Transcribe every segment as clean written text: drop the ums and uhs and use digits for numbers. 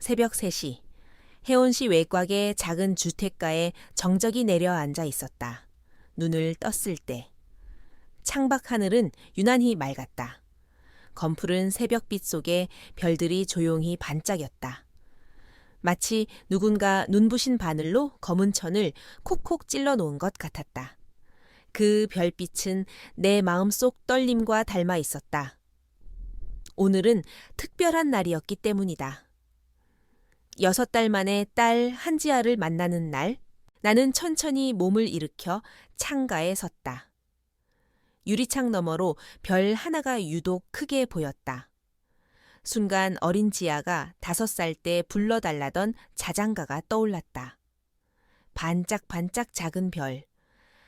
새벽 3시, 해운시 외곽의 작은 주택가에 정적이 내려앉아 있었다. 눈을 떴을 때 창밖 하늘은 유난히 맑았다. 검푸른 새벽빛 속에 별들이 조용히 반짝였다. 마치 누군가 눈부신 바늘로 검은 천을 콕콕 찔러 놓은 것 같았다. 그 별빛은 내 마음속 떨림과 닮아 있었다. 오늘은 특별한 날이었기 때문이다. 6달 만에 딸 한지아를 만나는 날, 나는 천천히 몸을 일으켜 창가에 섰다. 유리창 너머로 별 하나가 유독 크게 보였다. 순간 어린 지아가 5살 때 불러달라던 자장가가 떠올랐다. 반짝반짝 작은 별,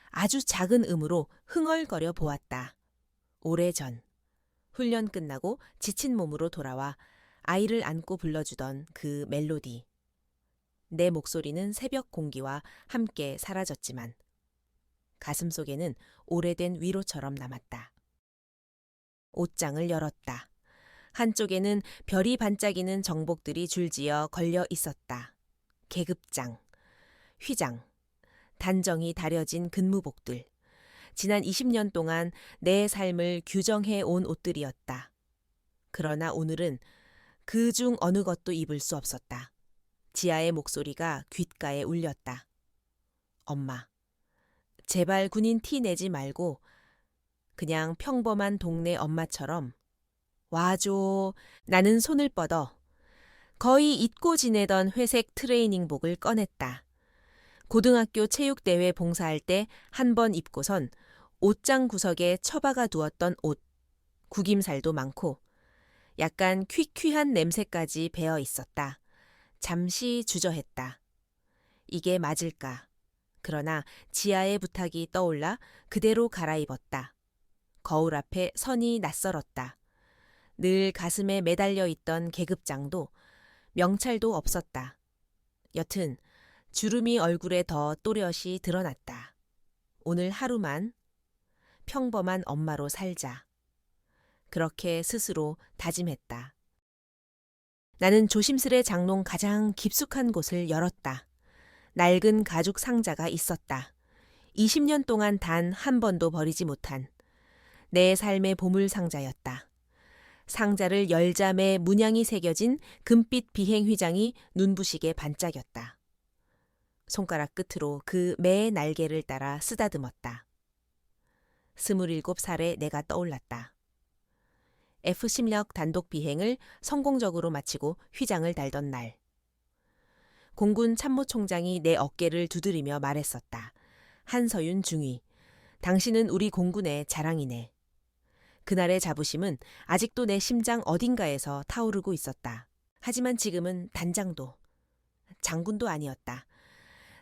아주 작은 음으로 흥얼거려 보았다. 오래전, 훈련 끝나고 지친 몸으로 돌아와 아이를 안고 불러주던 그 멜로디. 내 목소리는 새벽 공기와 함께 사라졌지만 가슴 속에는 오래된 위로처럼 남았다. 옷장을 열었다. 한쪽에는 별이 반짝이는 정복들이 줄지어 걸려 있었다. 계급장, 휘장, 단정히 다려진 근무복들. 지난 20년 동안 내 삶을 규정해 온 옷들이었다. 그러나 오늘은 그 중 어느 것도 입을 수 없었다. 지아의 목소리가 귓가에 울렸다. 엄마, 제발 군인 티 내지 말고 그냥 평범한 동네 엄마처럼 와줘. 나는 손을 뻗어 거의 잊고 지내던 회색 트레이닝복을 꺼냈다. 고등학교 체육대회 봉사할 때 한 번 입고선 옷장 구석에 처박아 두었던 옷, 구김살도 많고 약간 퀴퀴한 냄새까지 배어 있었다. 잠시 주저했다. 이게 맞을까? 그러나 지아의 부탁이 떠올라 그대로 갈아입었다. 거울 앞에 선이 낯설었다. 늘 가슴에 매달려 있던 계급장도 명찰도 없었다. 여튼 주름이 얼굴에 더 또렷이 드러났다. 오늘 하루만 평범한 엄마로 살자. 그렇게 스스로 다짐했다. 나는 조심스레 장롱 가장 깊숙한 곳을 열었다. 낡은 가죽 상자가 있었다. 20년 동안 단 한 번도 버리지 못한 내 삶의 보물 상자였다. 상자를 열자매 문양이 새겨진 금빛 비행 휘장이 눈부시게 반짝였다. 손가락 끝으로 그 매의 날개를 따라 쓰다듬었다. 27살에 내가 떠올랐다. F-16 단독 비행을 성공적으로 마치고 휘장을 달던 날. 공군 참모총장이 내 어깨를 두드리며 말했었다. 한서윤 중위, 당신은 우리 공군의 자랑이네. 그날의 자부심은 아직도 내 심장 어딘가에서 타오르고 있었다. 하지만 지금은 단장도, 장군도 아니었다.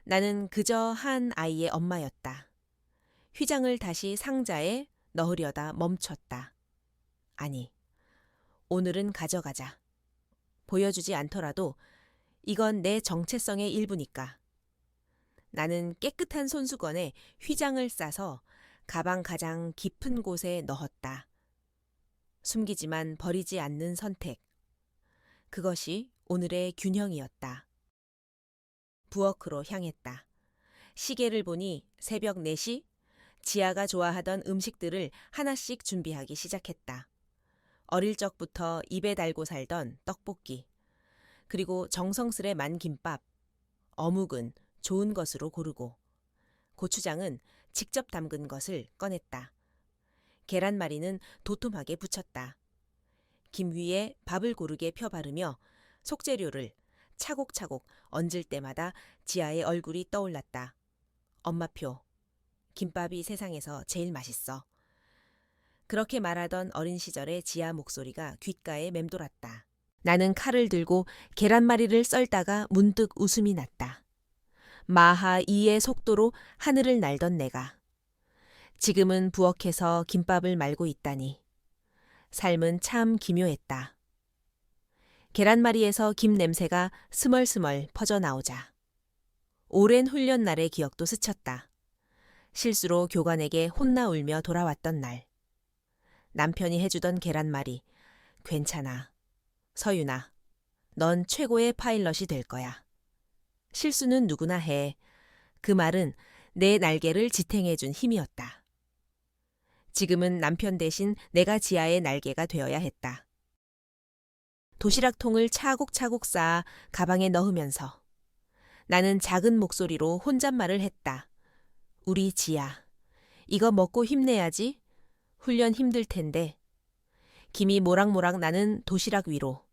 나는 그저 한 아이의 엄마였다. 휘장을 다시 상자에 넣으려다 멈췄다. 아니, 오늘은 가져가자. 보여주지 않더라도 이건 내 정체성의 일부니까. 나는 깨끗한 손수건에 휘장을 싸서 가방 가장 깊은 곳에 넣었다. 숨기지만 버리지 않는 선택. 그것이 오늘의 균형이었다. 부엌으로 향했다. 시계를 보니 새벽 4시, 지아가 좋아하던 음식들을 하나씩 준비하기 시작했다. 어릴 적부터 입에 달고 살던 떡볶이, 그리고 정성스레 만 김밥, 어묵은 좋은 것으로 고르고, 고추장은 직접 담근 것을 꺼냈다. 계란말이는 도톰하게 부쳤다. 김 위에 밥을 고르게 펴바르며 속재료를 차곡차곡 얹을 때마다 지아의 얼굴이 떠올랐다. 엄마표, 김밥이 세상에서 제일 맛있어. 그렇게 말하던 어린 시절의 지아 목소리가 귓가에 맴돌았다. 나는 칼을 들고 계란말이를 썰다가 문득 웃음이 났다. 마하 2의 속도로 하늘을 날던 내가. 지금은 부엌에서 김밥을 말고 있다니. 삶은 참 기묘했다. 계란말이에서 김 냄새가 스멀스멀 퍼져나오자. 오랜 훈련 날의 기억도 스쳤다. 실수로 교관에게 혼나 울며 돌아왔던 날. 남편이 해주던 계란말이. 괜찮아. 서윤아, 넌 최고의 파일럿이 될 거야. 실수는 누구나 해. 그 말은 내 날개를 지탱해준 힘이었다. 지금은 남편 대신 내가 지아의 날개가 되어야 했다. 도시락통을 차곡차곡 쌓아 가방에 넣으면서 나는 작은 목소리로 혼잣말을 했다. 우리 지아, 이거 먹고 힘내야지. 훈련 힘들 텐데. 김이 모락모락 나는 도시락 위로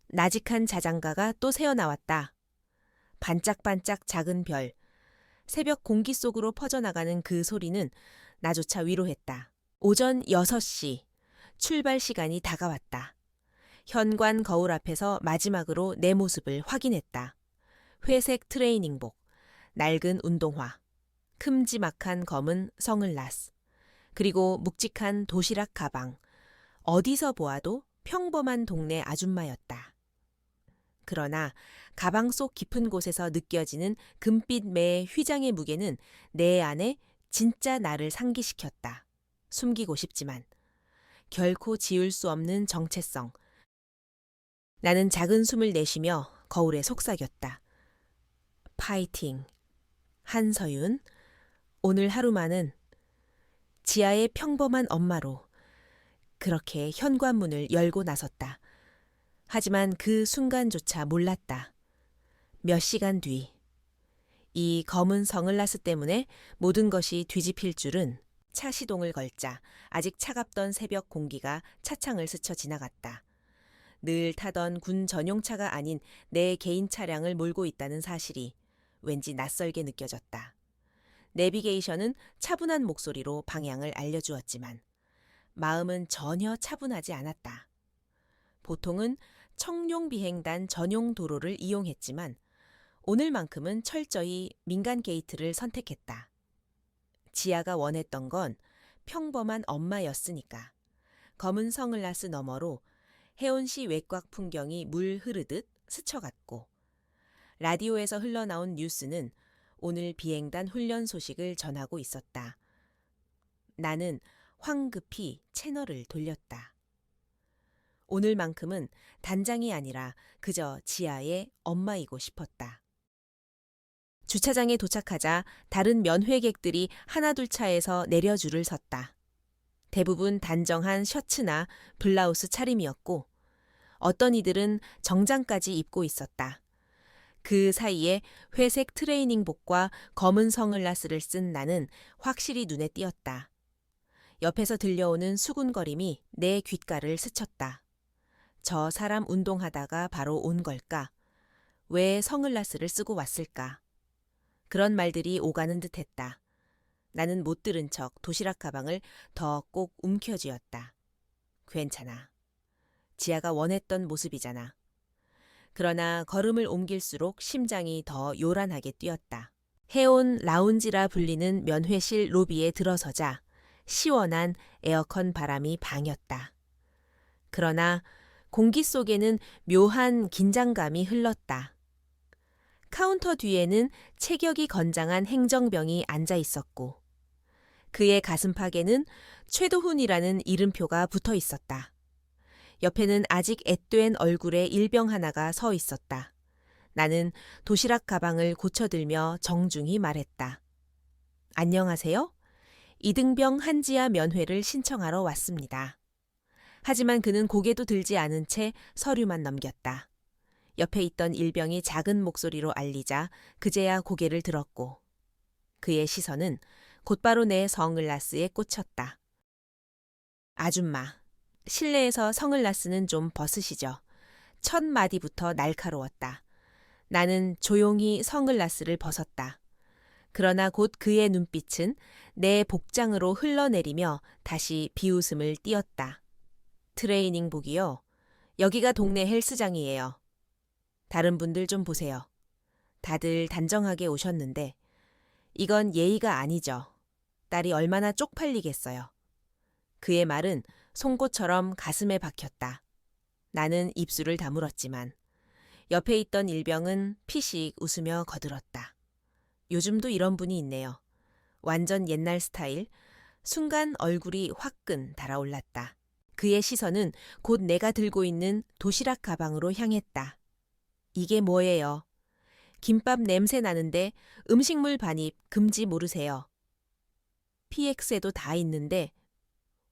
나직한 자장가가 또 새어나왔다. 반짝반짝 작은 별, 새벽 공기 속으로 퍼져나가는 그 소리는 나조차 위로했다. 오전 6시, 출발 시간이 다가왔다. 현관 거울 앞에서 마지막으로 내 모습을 확인했다. 회색 트레이닝복, 낡은 운동화, 큼지막한 검은 선글라스, 그리고 묵직한 도시락 가방. 어디서 보아도 평범한 동네 아줌마였다. 그러나 가방 속 깊은 곳에서 느껴지는 금빛 매의 휘장의 무게는 내 안에 진짜 나를 상기시켰다. 숨기고 싶지만 결코 지울 수 없는 정체성. 나는 작은 숨을 내쉬며 거울에 속삭였다. 파이팅. 한서윤. 오늘 하루만은 지아의 평범한 엄마로 그렇게 현관문을 열고 나섰다. 하지만 그 순간조차 몰랐다. 몇 시간 뒤, 이 검은 선글라스 때문에 모든 것이 뒤집힐 줄은 차 시동을 걸자 아직 차갑던 새벽 공기가 차창을 스쳐 지나갔다. 늘 타던 군 전용차가 아닌 내 개인 차량을 몰고 있다는 사실이 왠지 낯설게 느껴졌다. 내비게이션은 차분한 목소리로 방향을 알려주었지만 마음은 전혀 차분하지 않았다. 보통은 청룡비행단 전용 도로를 이용했지만 오늘만큼은 철저히 민간 게이트를 선택했다. 지아가 원했던 건 평범한 엄마였으니까. 검은 선글라스 너머로 해운시 외곽 풍경이 물 흐르듯 스쳐갔고 라디오에서 흘러나온 뉴스는 오늘 비행단 훈련 소식을 전하고 있었다. 나는 황급히 채널을 돌렸다. 오늘만큼은 단장이 아니라 그저 지아의 엄마이고 싶었다. 주차장에 도착하자 다른 면회객들이 하나둘 차에서 내려 줄을 섰다. 대부분 단정한 셔츠나 블라우스 차림이었고 어떤 이들은 정장까지 입고 있었다. 그 사이에 회색 트레이닝복과 검은 선글라스를 쓴 나는 확실히 눈에 띄었다. 옆에서 들려오는 수군거림이 내 귓가를 스쳤다. 저 사람 운동하다가 바로 온 걸까? 왜 선글라스를 쓰고 왔을까? 그런 말들이 오가는 듯했다. 나는 못 들은 척 도시락 가방을 더 꼭 움켜쥐었다. 괜찮아. 지아가 원했던 모습이잖아. 그러나 걸음을 옮길수록 심장이 더 요란하게 뛰었다. 해온 라운지라 불리는 면회실 로비에 들어서자 시원한 에어컨 바람이 방였다. 그러나 공기 속에는 묘한 긴장감이 흘렀다. 카운터 뒤에는 체격이 건장한 행정병이 앉아 있었고 그의 가슴팍에는 최도훈이라는 이름표가 붙어 있었다. 옆에는 아직 앳된 얼굴의 일병 하나가 서 있었다. 나는 도시락 가방을 고쳐들며 정중히 말했다. 안녕하세요. 이등병 한지아 면회를 신청하러 왔습니다. 하지만 그는 고개도 들지 않은 채 서류만 넘겼다. 옆에 있던 일병이 작은 목소리로 알리자 그제야 고개를 들었고 그의 시선은 곧바로 내 선글라스에 꽂혔다. 아줌마, 실내에서 선글라스는 좀 벗으시죠. 첫 마디부터 날카로웠다. 나는 조용히 선글라스를 벗었다. 그러나 곧 그의 눈빛은 내 복장으로 흘러내리며 다시 비웃음을 띄었다. 트레이닝복이요. 여기가 동네 헬스장이에요. 다른 분들 좀 보세요. 다들 단정하게 오셨는데 이건 예의가 아니죠. 딸이 얼마나 쪽팔리겠어요. 그의 말은 송곳처럼 가슴에 박혔다. 나는 입술을 다물었지만 옆에 있던 일병은 피식 웃으며 거들었다. 요즘도 이런 분이 있네요. 완전 옛날 스타일. 순간 얼굴이 화끈 달아올랐다. 그의 시선은 곧 내가 들고 있는 도시락 가방으로 향했다. 이게 뭐예요? 김밥 냄새 나는데 음식물 반입 금지 모르세요. PX에도 다 있는데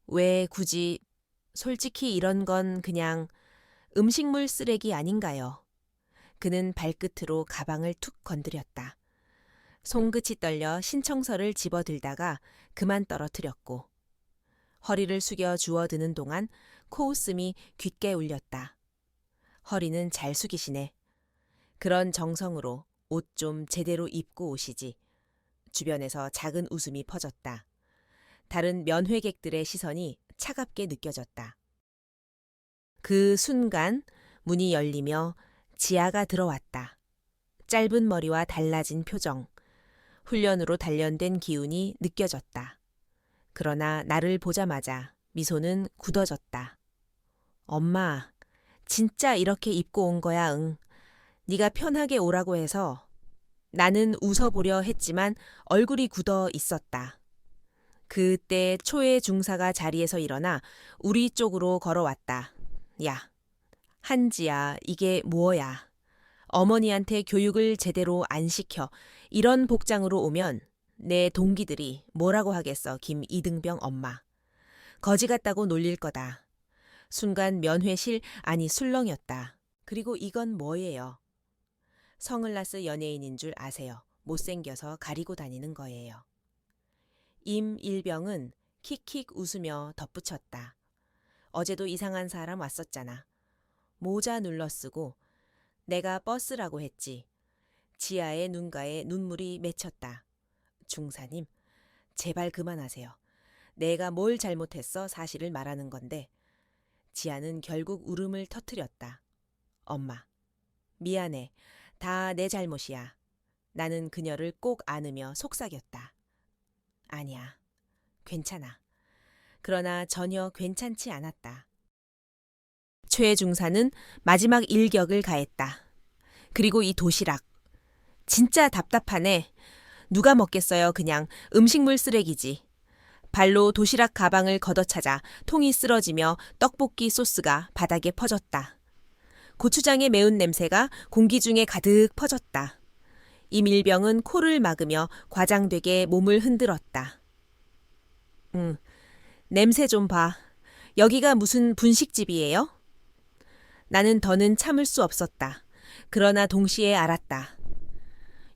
왜 굳이 솔직히 이런 건 그냥 음식물 쓰레기 아닌가요? 그는 발끝으로 가방을 툭 건드렸다. 손끝이 떨려 신청서를 집어들다가 그만 떨어뜨렸고 허리를 숙여 주워드는 동안 코웃음이 귓게 울렸다. 허리는 잘 숙이시네. 그런 정성으로 옷 좀 제대로 입고 오시지. 주변에서 작은 웃음이 퍼졌다. 다른 면회객들의 시선이 차갑게 느껴졌다. 그 순간 문이 열리며 지아가 들어왔다. 짧은 머리와 달라진 표정, 훈련으로 단련된 기운이 느껴졌다. 그러나 나를 보자마자 미소는 굳어졌다. 엄마, 진짜 이렇게 입고 온 거야, 응. 네가 편하게 오라고 해서. 나는 웃어보려 했지만 얼굴이 굳어 있었다. 그때 초회 중사가 자리에서 일어나 우리 쪽으로 걸어왔다. 야, 한지야, 이게 뭐야. 어머니한테 교육을 제대로 안 시켜 이런 복장으로 오면 내 동기들이 뭐라고 하겠어, 김이등병 엄마. 거지 같다고 놀릴 거다. 순간 면회실 아니 술렁였다. 그리고 이건 뭐예요? 성을라스 연예인인 줄 아세요. 못생겨서 가리고 다니는 거예요. 임일병은 킥킥 웃으며 덧붙였다. 어제도 이상한 사람 왔었잖아. 모자 눌러쓰고 내가 버스라고 했지. 지아의 눈가에 눈물이 맺혔다. 중사님, 제발 그만하세요. 내가 뭘 잘못했어 사실을 말하는 건데. 지아는 결국 울음을 터뜨렸다. 엄마, 미안해. 다 내 잘못이야. 나는 그녀를 꼭 안으며 속삭였다. 아니야. 괜찮아. 그러나 전혀 괜찮지 않았다. 최 중사는 마지막 일격을 가했다. 그리고 이 도시락. 진짜 답답하네. 누가 먹겠어요, 그냥 음식물 쓰레기지. 발로 도시락 가방을 걷어차자 통이 쓰러지며 떡볶이 소스가 바닥에 퍼졌다. 고추장의 매운 냄새가 공기 중에 가득 퍼졌다. 임일병은 코를 막으며 과장되게 몸을 흔들었다. 냄새 좀 봐. 여기가 무슨 분식집이에요? 나는 더는 참을 수 없었다. 그러나 동시에 알았다.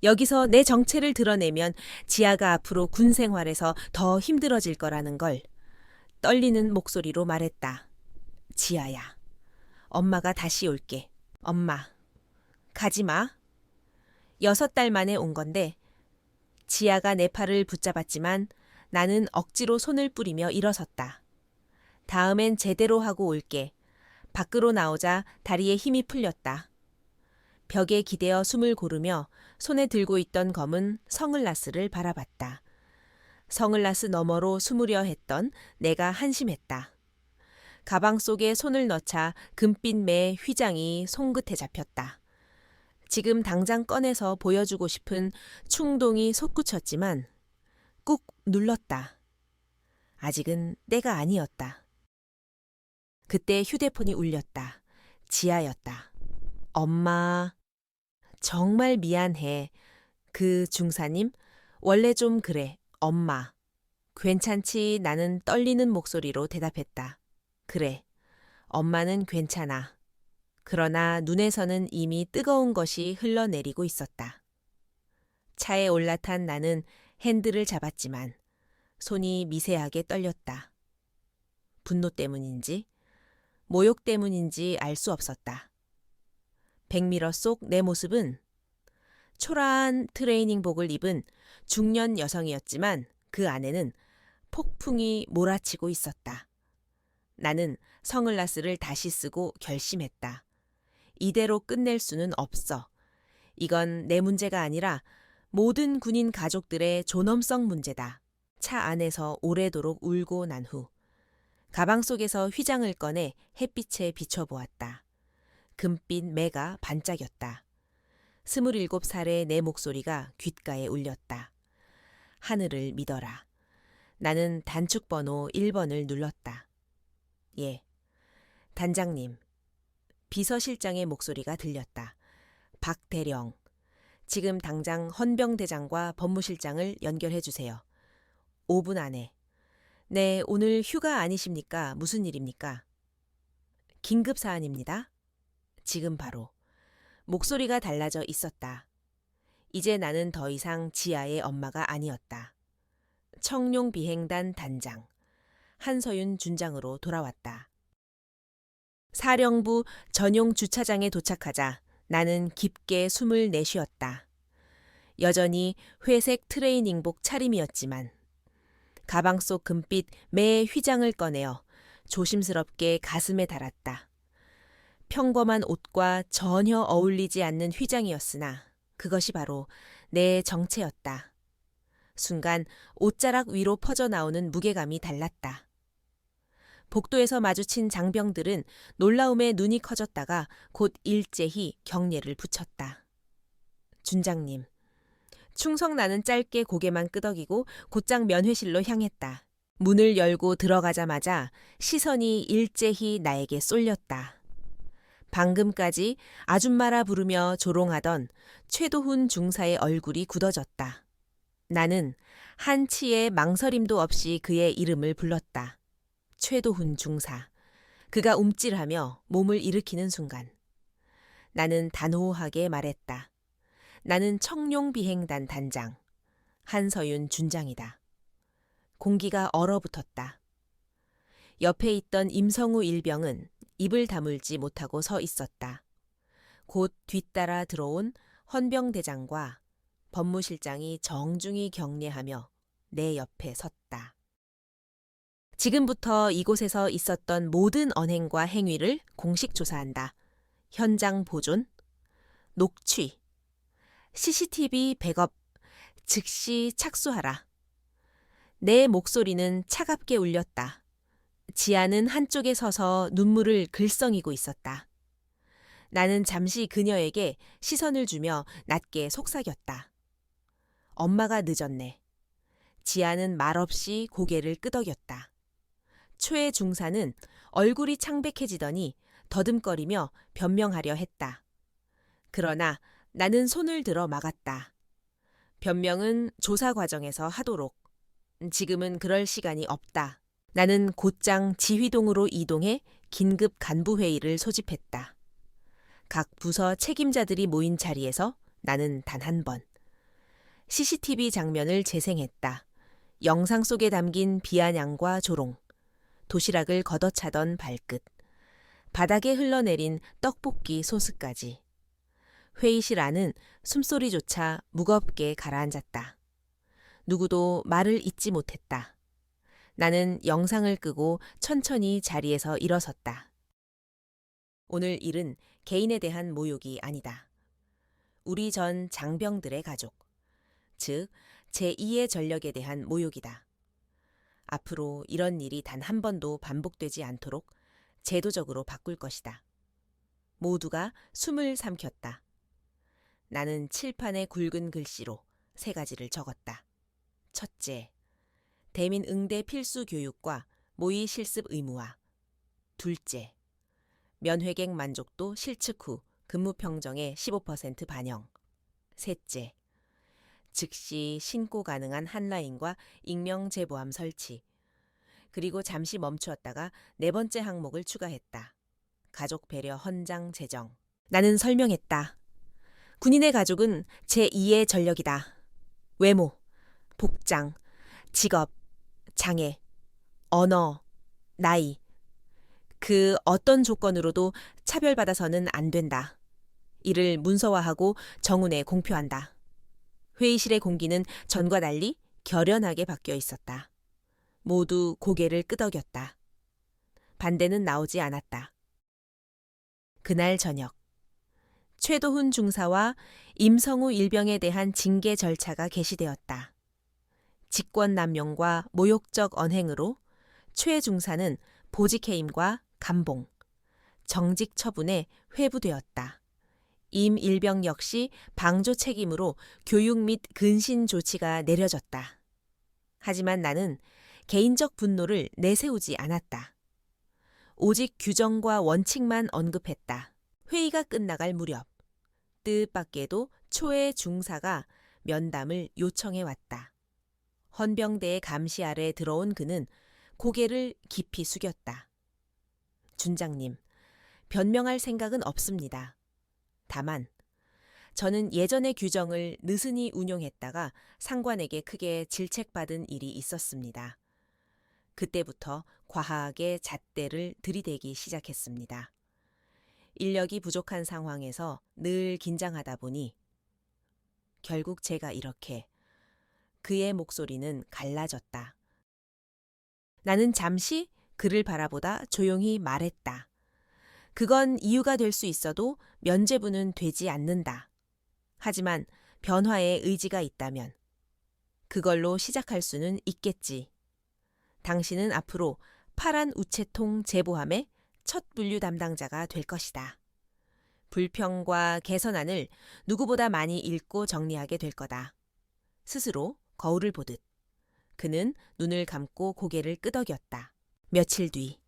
여기서 내 정체를 드러내면 지아가 앞으로 군 생활에서 더 힘들어질 거라는 걸. 떨리는 목소리로 말했다. 지아야, 엄마가 다시 올게. 엄마, 가지 마. 6달 만에 온 건데 지아가 내 팔을 붙잡았지만 나는 억지로 손을 뿌리며 일어섰다. 다음엔 제대로 하고 올게. 밖으로 나오자 다리에 힘이 풀렸다. 벽에 기대어 숨을 고르며 손에 들고 있던 검은 성을라스를 바라봤다. 성을라스 너머로 숨으려 했던 내가 한심했다. 가방 속에 손을 넣자 금빛 매 휘장이 손끝에 잡혔다. 지금 당장 꺼내서 보여주고 싶은 충동이 솟구쳤지만 꾹 눌렀다. 아직은 때가 아니었다. 그때 휴대폰이 울렸다. 지아였다. 엄마, 정말 미안해. 그 중사님, 원래 좀 그래. 엄마. 괜찮지? 나는 떨리는 목소리로 대답했다. 그래. 엄마는 괜찮아. 그러나 눈에서는 이미 뜨거운 것이 흘러내리고 있었다. 차에 올라탄 나는 핸들을 잡았지만 손이 미세하게 떨렸다. 분노 때문인지 모욕 때문인지 알 수 없었다. 백미러 속 내 모습은 초라한 트레이닝복을 입은 중년 여성이었지만 그 안에는 폭풍이 몰아치고 있었다. 나는 성을라스를 다시 쓰고 결심했다. 이대로 끝낼 수는 없어. 이건 내 문제가 아니라 모든 군인 가족들의 존엄성 문제다. 차 안에서 오래도록 울고 난 후 가방 속에서 휘장을 꺼내 햇빛에 비춰보았다. 금빛 매가 반짝였다. 27살의 내 목소리가 귓가에 울렸다. 하늘을 믿어라. 나는 단축번호 1번을 눌렀다. 예, 단장님. 비서실장의 목소리가 들렸다. 박 대령, 지금 당장 헌병대장과 법무실장을 연결해 주세요. 5분 안에. 네, 오늘 휴가 아니십니까? 무슨 일입니까? 긴급 사안입니다. 지금 바로. 목소리가 달라져 있었다. 이제 나는 더 이상 지아의 엄마가 아니었다. 청룡비행단 단장, 한서윤 준장으로 돌아왔다. 사령부 전용 주차장에 도착하자 나는 깊게 숨을 내쉬었다. 여전히 회색 트레이닝복 차림이었지만 가방 속 금빛 매 휘장을 꺼내어 조심스럽게 가슴에 달았다. 평범한 옷과 전혀 어울리지 않는 휘장이었으나 그것이 바로 내 정체였다. 순간 옷자락 위로 퍼져나오는 무게감이 달랐다. 복도에서 마주친 장병들은 놀라움에 눈이 커졌다가 곧 일제히 경례를 붙였다. 준장님. 충성나는 짧게 고개만 끄덕이고 곧장 면회실로 향했다. 문을 열고 들어가자마자 시선이 일제히 나에게 쏠렸다. 방금까지 아줌마라 부르며 조롱하던 최도훈 중사의 얼굴이 굳어졌다. 나는 한치의 망설임도 없이 그의 이름을 불렀다. 최도훈 중사. 그가 움찔하며 몸을 일으키는 순간 나는 단호하게 말했다. 나는 청룡비행단 단장, 한서윤 준장이다. 공기가 얼어붙었다. 옆에 있던 임성우 일병은 입을 다물지 못하고 서 있었다. 곧 뒤따라 들어온 헌병대장과 법무실장이 정중히 경례하며 내 옆에 섰다. 지금부터 이곳에서 있었던 모든 언행과 행위를 공식 조사한다. 현장 보존, 녹취, CCTV 백업, 즉시 착수하라. 내 목소리는 차갑게 울렸다. 지아는 한쪽에 서서 눈물을 글썽이고 있었다. 나는 잠시 그녀에게 시선을 주며 낮게 속삭였다. 엄마가 늦었네. 지아는 말없이 고개를 끄덕였다. 최 중사는 얼굴이 창백해지더니 더듬거리며 변명하려 했다. 그러나 나는 손을 들어 막았다. 변명은 조사 과정에서 하도록. 지금은 그럴 시간이 없다. 나는 곧장 지휘동으로 이동해 긴급 간부회의를 소집했다. 각 부서 책임자들이 모인 자리에서 나는 단 한 번 CCTV 장면을 재생했다. 영상 속에 담긴 비아냥과 조롱, 도시락을 걷어차던 발끝, 바닥에 흘러내린 떡볶이 소스까지. 회의실 안은 숨소리조차 무겁게 가라앉았다. 누구도 말을 잇지 못했다. 나는 영상을 끄고 천천히 자리에서 일어섰다. 오늘 일은 개인에 대한 모욕이 아니다. 우리 전 장병들의 가족, 즉 제2의 전력에 대한 모욕이다. 앞으로 이런 일이 단 한 번도 반복되지 않도록 제도적으로 바꿀 것이다. 모두가 숨을 삼켰다. 나는 칠판에 굵은 글씨로 3가지를 적었다. 첫째, 대민 응대 필수 교육과 모의 실습 의무화. 둘째, 면회객 만족도 실측 후 근무 평정의 15% 반영. 셋째, 즉시 신고 가능한 한라인과 익명 제보함 설치. 그리고 잠시 멈추었다가 4번째 항목을 추가했다. 가족 배려 헌장 제정. 나는 설명했다. 군인의 가족은 제2의 전력이다. 외모, 복장, 직업, 장애, 언어, 나이. 그 어떤 조건으로도 차별받아서는 안 된다. 이를 문서화하고 정운에 공표한다. 회의실의 공기는 전과 달리 결연하게 바뀌어 있었다. 모두 고개를 끄덕였다. 반대는 나오지 않았다. 그날 저녁, 최도훈 중사와 임성우 일병에 대한 징계 절차가 개시되었다. 직권남용과 모욕적 언행으로 최 중사는 보직해임과 감봉, 정직 처분에 회부되었다. 임 일병 역시 방조 책임으로 교육 및 근신 조치가 내려졌다. 하지만 나는 개인적 분노를 내세우지 않았다. 오직 규정과 원칙만 언급했다. 회의가 끝나갈 무렵 뜻밖에도 초의 중사가 면담을 요청해 왔다. 헌병대의 감시 아래 들어온 그는 고개를 깊이 숙였다. 준장님, 변명할 생각은 없습니다. 다만 저는 예전의 규정을 느슨히 운용했다가 상관에게 크게 질책받은 일이 있었습니다. 그때부터 과하게 잣대를 들이대기 시작했습니다. 인력이 부족한 상황에서 늘 긴장하다 보니 결국 제가 이렇게. 그의 목소리는 갈라졌다. 나는 잠시 그를 바라보다 조용히 말했다. 그건 이유가 될 수 있어도 면죄부는 되지 않는다. 하지만 변화의 의지가 있다면 그걸로 시작할 수는 있겠지. 당신은 앞으로 파란 우체통 제보함의 첫 분류 담당자가 될 것이다. 불평과 개선안을 누구보다 많이 읽고 정리하게 될 거다. 스스로 거울을 보듯. 그는 눈을 감고 고개를 끄덕였다. 며칠 뒤.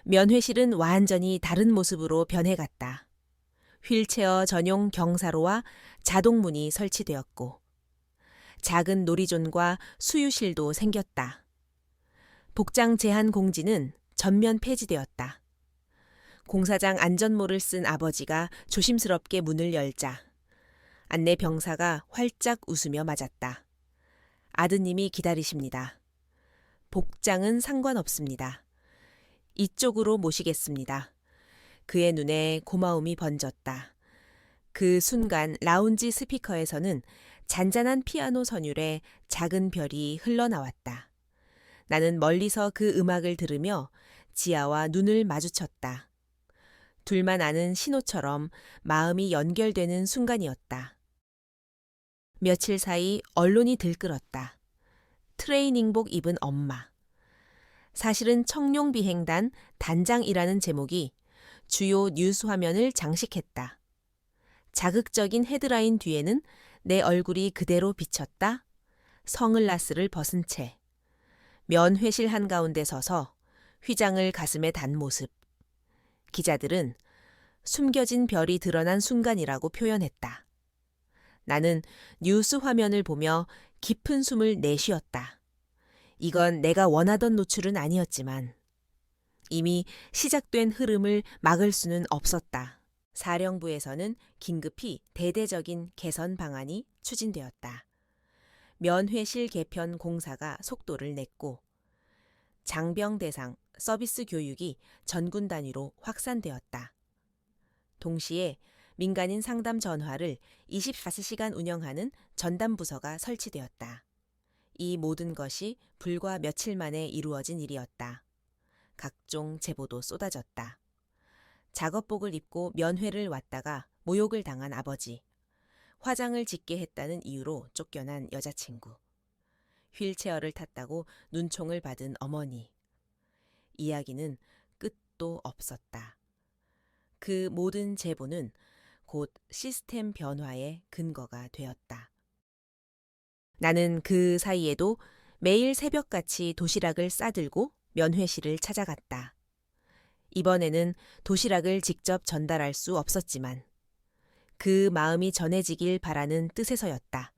면회실은 완전히 다른 모습으로 변해갔다. 휠체어 전용 경사로와 자동문이 설치되었고 작은 놀이존과 수유실도 생겼다. 복장 제한 공지는 전면 폐지되었다. 공사장 안전모를 쓴 아버지가 조심스럽게 문을 열자 안내 병사가 활짝 웃으며 맞았다. 아드님이 기다리십니다. 복장은 상관없습니다. 이쪽으로 모시겠습니다. 그의 눈에 고마움이 번졌다. 그 순간 라운지 스피커에서는 잔잔한 피아노 선율에 작은 별이 흘러나왔다. 나는 멀리서 그 음악을 들으며 지아와 눈을 마주쳤다. 둘만 아는 신호처럼 마음이 연결되는 순간이었다. 며칠 사이 언론이 들끓었다. 트레이닝복 입은 엄마. 사실은 청룡비행단 단장이라는 제목이 주요 뉴스 화면을 장식했다. 자극적인 헤드라인 뒤에는 내 얼굴이 그대로 비쳤다. 선글라스를 벗은 채. 면회실 한가운데 서서 휘장을 가슴에 단 모습. 기자들은 숨겨진 별이 드러난 순간이라고 표현했다. 나는 뉴스 화면을 보며 깊은 숨을 내쉬었다. 이건 내가 원하던 노출은 아니었지만 이미 시작된 흐름을 막을 수는 없었다. 사령부에서는 긴급히 대대적인 개선 방안이 추진되었다. 면회실 개편 공사가 속도를 냈고 장병 대상 서비스 교육이 전군 단위로 확산되었다. 동시에 민간인 상담 전화를 24시간 운영하는 전담 부서가 설치되었다. 이 모든 것이 불과 며칠 만에 이루어진 일이었다. 각종 제보도 쏟아졌다. 작업복을 입고 면회를 왔다가 모욕을 당한 아버지. 화장을 짓게 했다는 이유로 쫓겨난 여자친구. 휠체어를 탔다고 눈총을 받은 어머니. 이야기는 끝도 없었다. 그 모든 제보는 곧 시스템 변화의 근거가 되었다. 나는 그 사이에도 매일 새벽같이 도시락을 싸들고 면회실을 찾아갔다. 이번에는 도시락을 직접 전달할 수 없었지만 그 마음이 전해지길 바라는 뜻에서였다.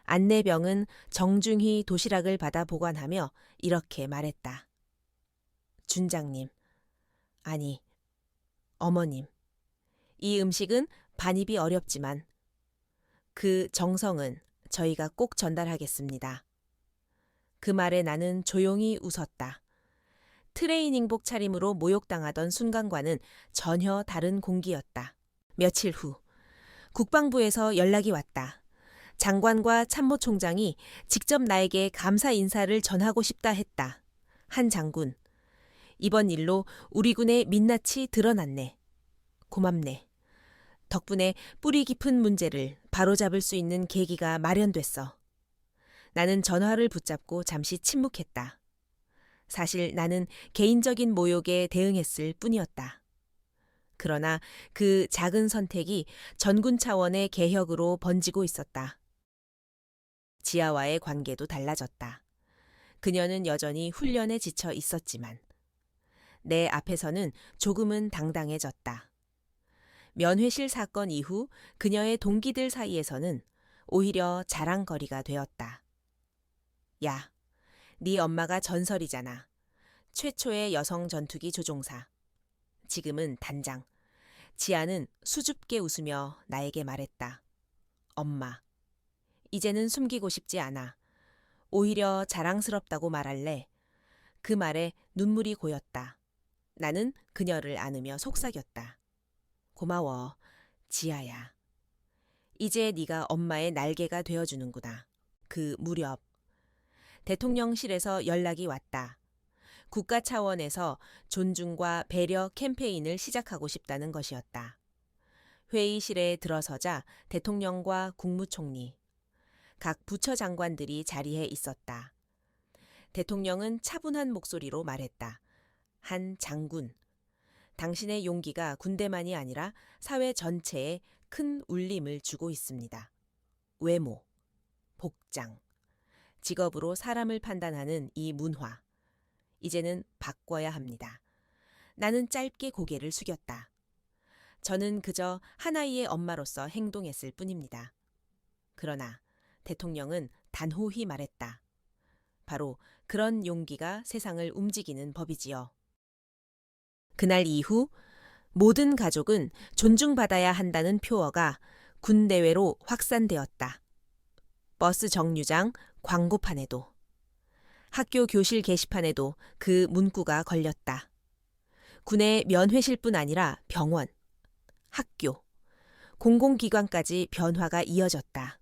안내병은 정중히 도시락을 받아 보관하며 이렇게 말했다. 준장님, 아니, 어머님, 이 음식은 반입이 어렵지만 그 정성은 저희가 꼭 전달하겠습니다. 그 말에 나는 조용히 웃었다. 트레이닝복 차림으로 모욕당하던 순간과는 전혀 다른 공기였다. 며칠 후 국방부에서 연락이 왔다. 장관과 참모총장이 직접 나에게 감사 인사를 전하고 싶다 했다. 한 장군, 이번 일로 우리 군의 민낯이 드러났네. 고맙네. 덕분에 뿌리 깊은 문제를 바로잡을 수 있는 계기가 마련됐어. 나는 전화를 붙잡고 잠시 침묵했다. 사실 나는 개인적인 모욕에 대응했을 뿐이었다. 그러나 그 작은 선택이 전군 차원의 개혁으로 번지고 있었다. 지아와의 관계도 달라졌다. 그녀는 여전히 훈련에 지쳐 있었지만 내 앞에서는 조금은 당당해졌다. 면회실 사건 이후 그녀의 동기들 사이에서는 오히려 자랑거리가 되었다. 야, 네 엄마가 전설이잖아. 최초의 여성 전투기 조종사. 지금은 단장. 지아는 수줍게 웃으며 나에게 말했다. 엄마. 이제는 숨기고 싶지 않아. 오히려 자랑스럽다고 말할래. 그 말에 눈물이 고였다. 나는 그녀를 안으며 속삭였다. 고마워, 지아야. 이제 네가 엄마의 날개가 되어주는구나. 그 무렵 대통령실에서 연락이 왔다. 국가 차원에서 존중과 배려 캠페인을 시작하고 싶다는 것이었다. 회의실에 들어서자 대통령과 국무총리, 각 부처 장관들이 자리에 있었다. 대통령은 차분한 목소리로 말했다. 한 장군, 당신의 용기가 군대만이 아니라 사회 전체에 큰 울림을 주고 있습니다. 외모, 복장, 직업으로 사람을 판단하는 이 문화. 이제는 바꿔야 합니다. 나는 짧게 고개를 숙였다. 저는 그저 하나이의 엄마로서 행동했을 뿐입니다. 그러나 대통령은 단호히 말했다. 바로 그런 용기가 세상을 움직이는 법이지요. 그날 이후 모든 가족은 존중받아야 한다는 표어가 군대외로 확산되었다. 버스 정류장, 광고판에도, 학교 교실 게시판에도 그 문구가 걸렸다. 군의 면회실뿐 아니라 병원, 학교, 공공기관까지 변화가 이어졌다.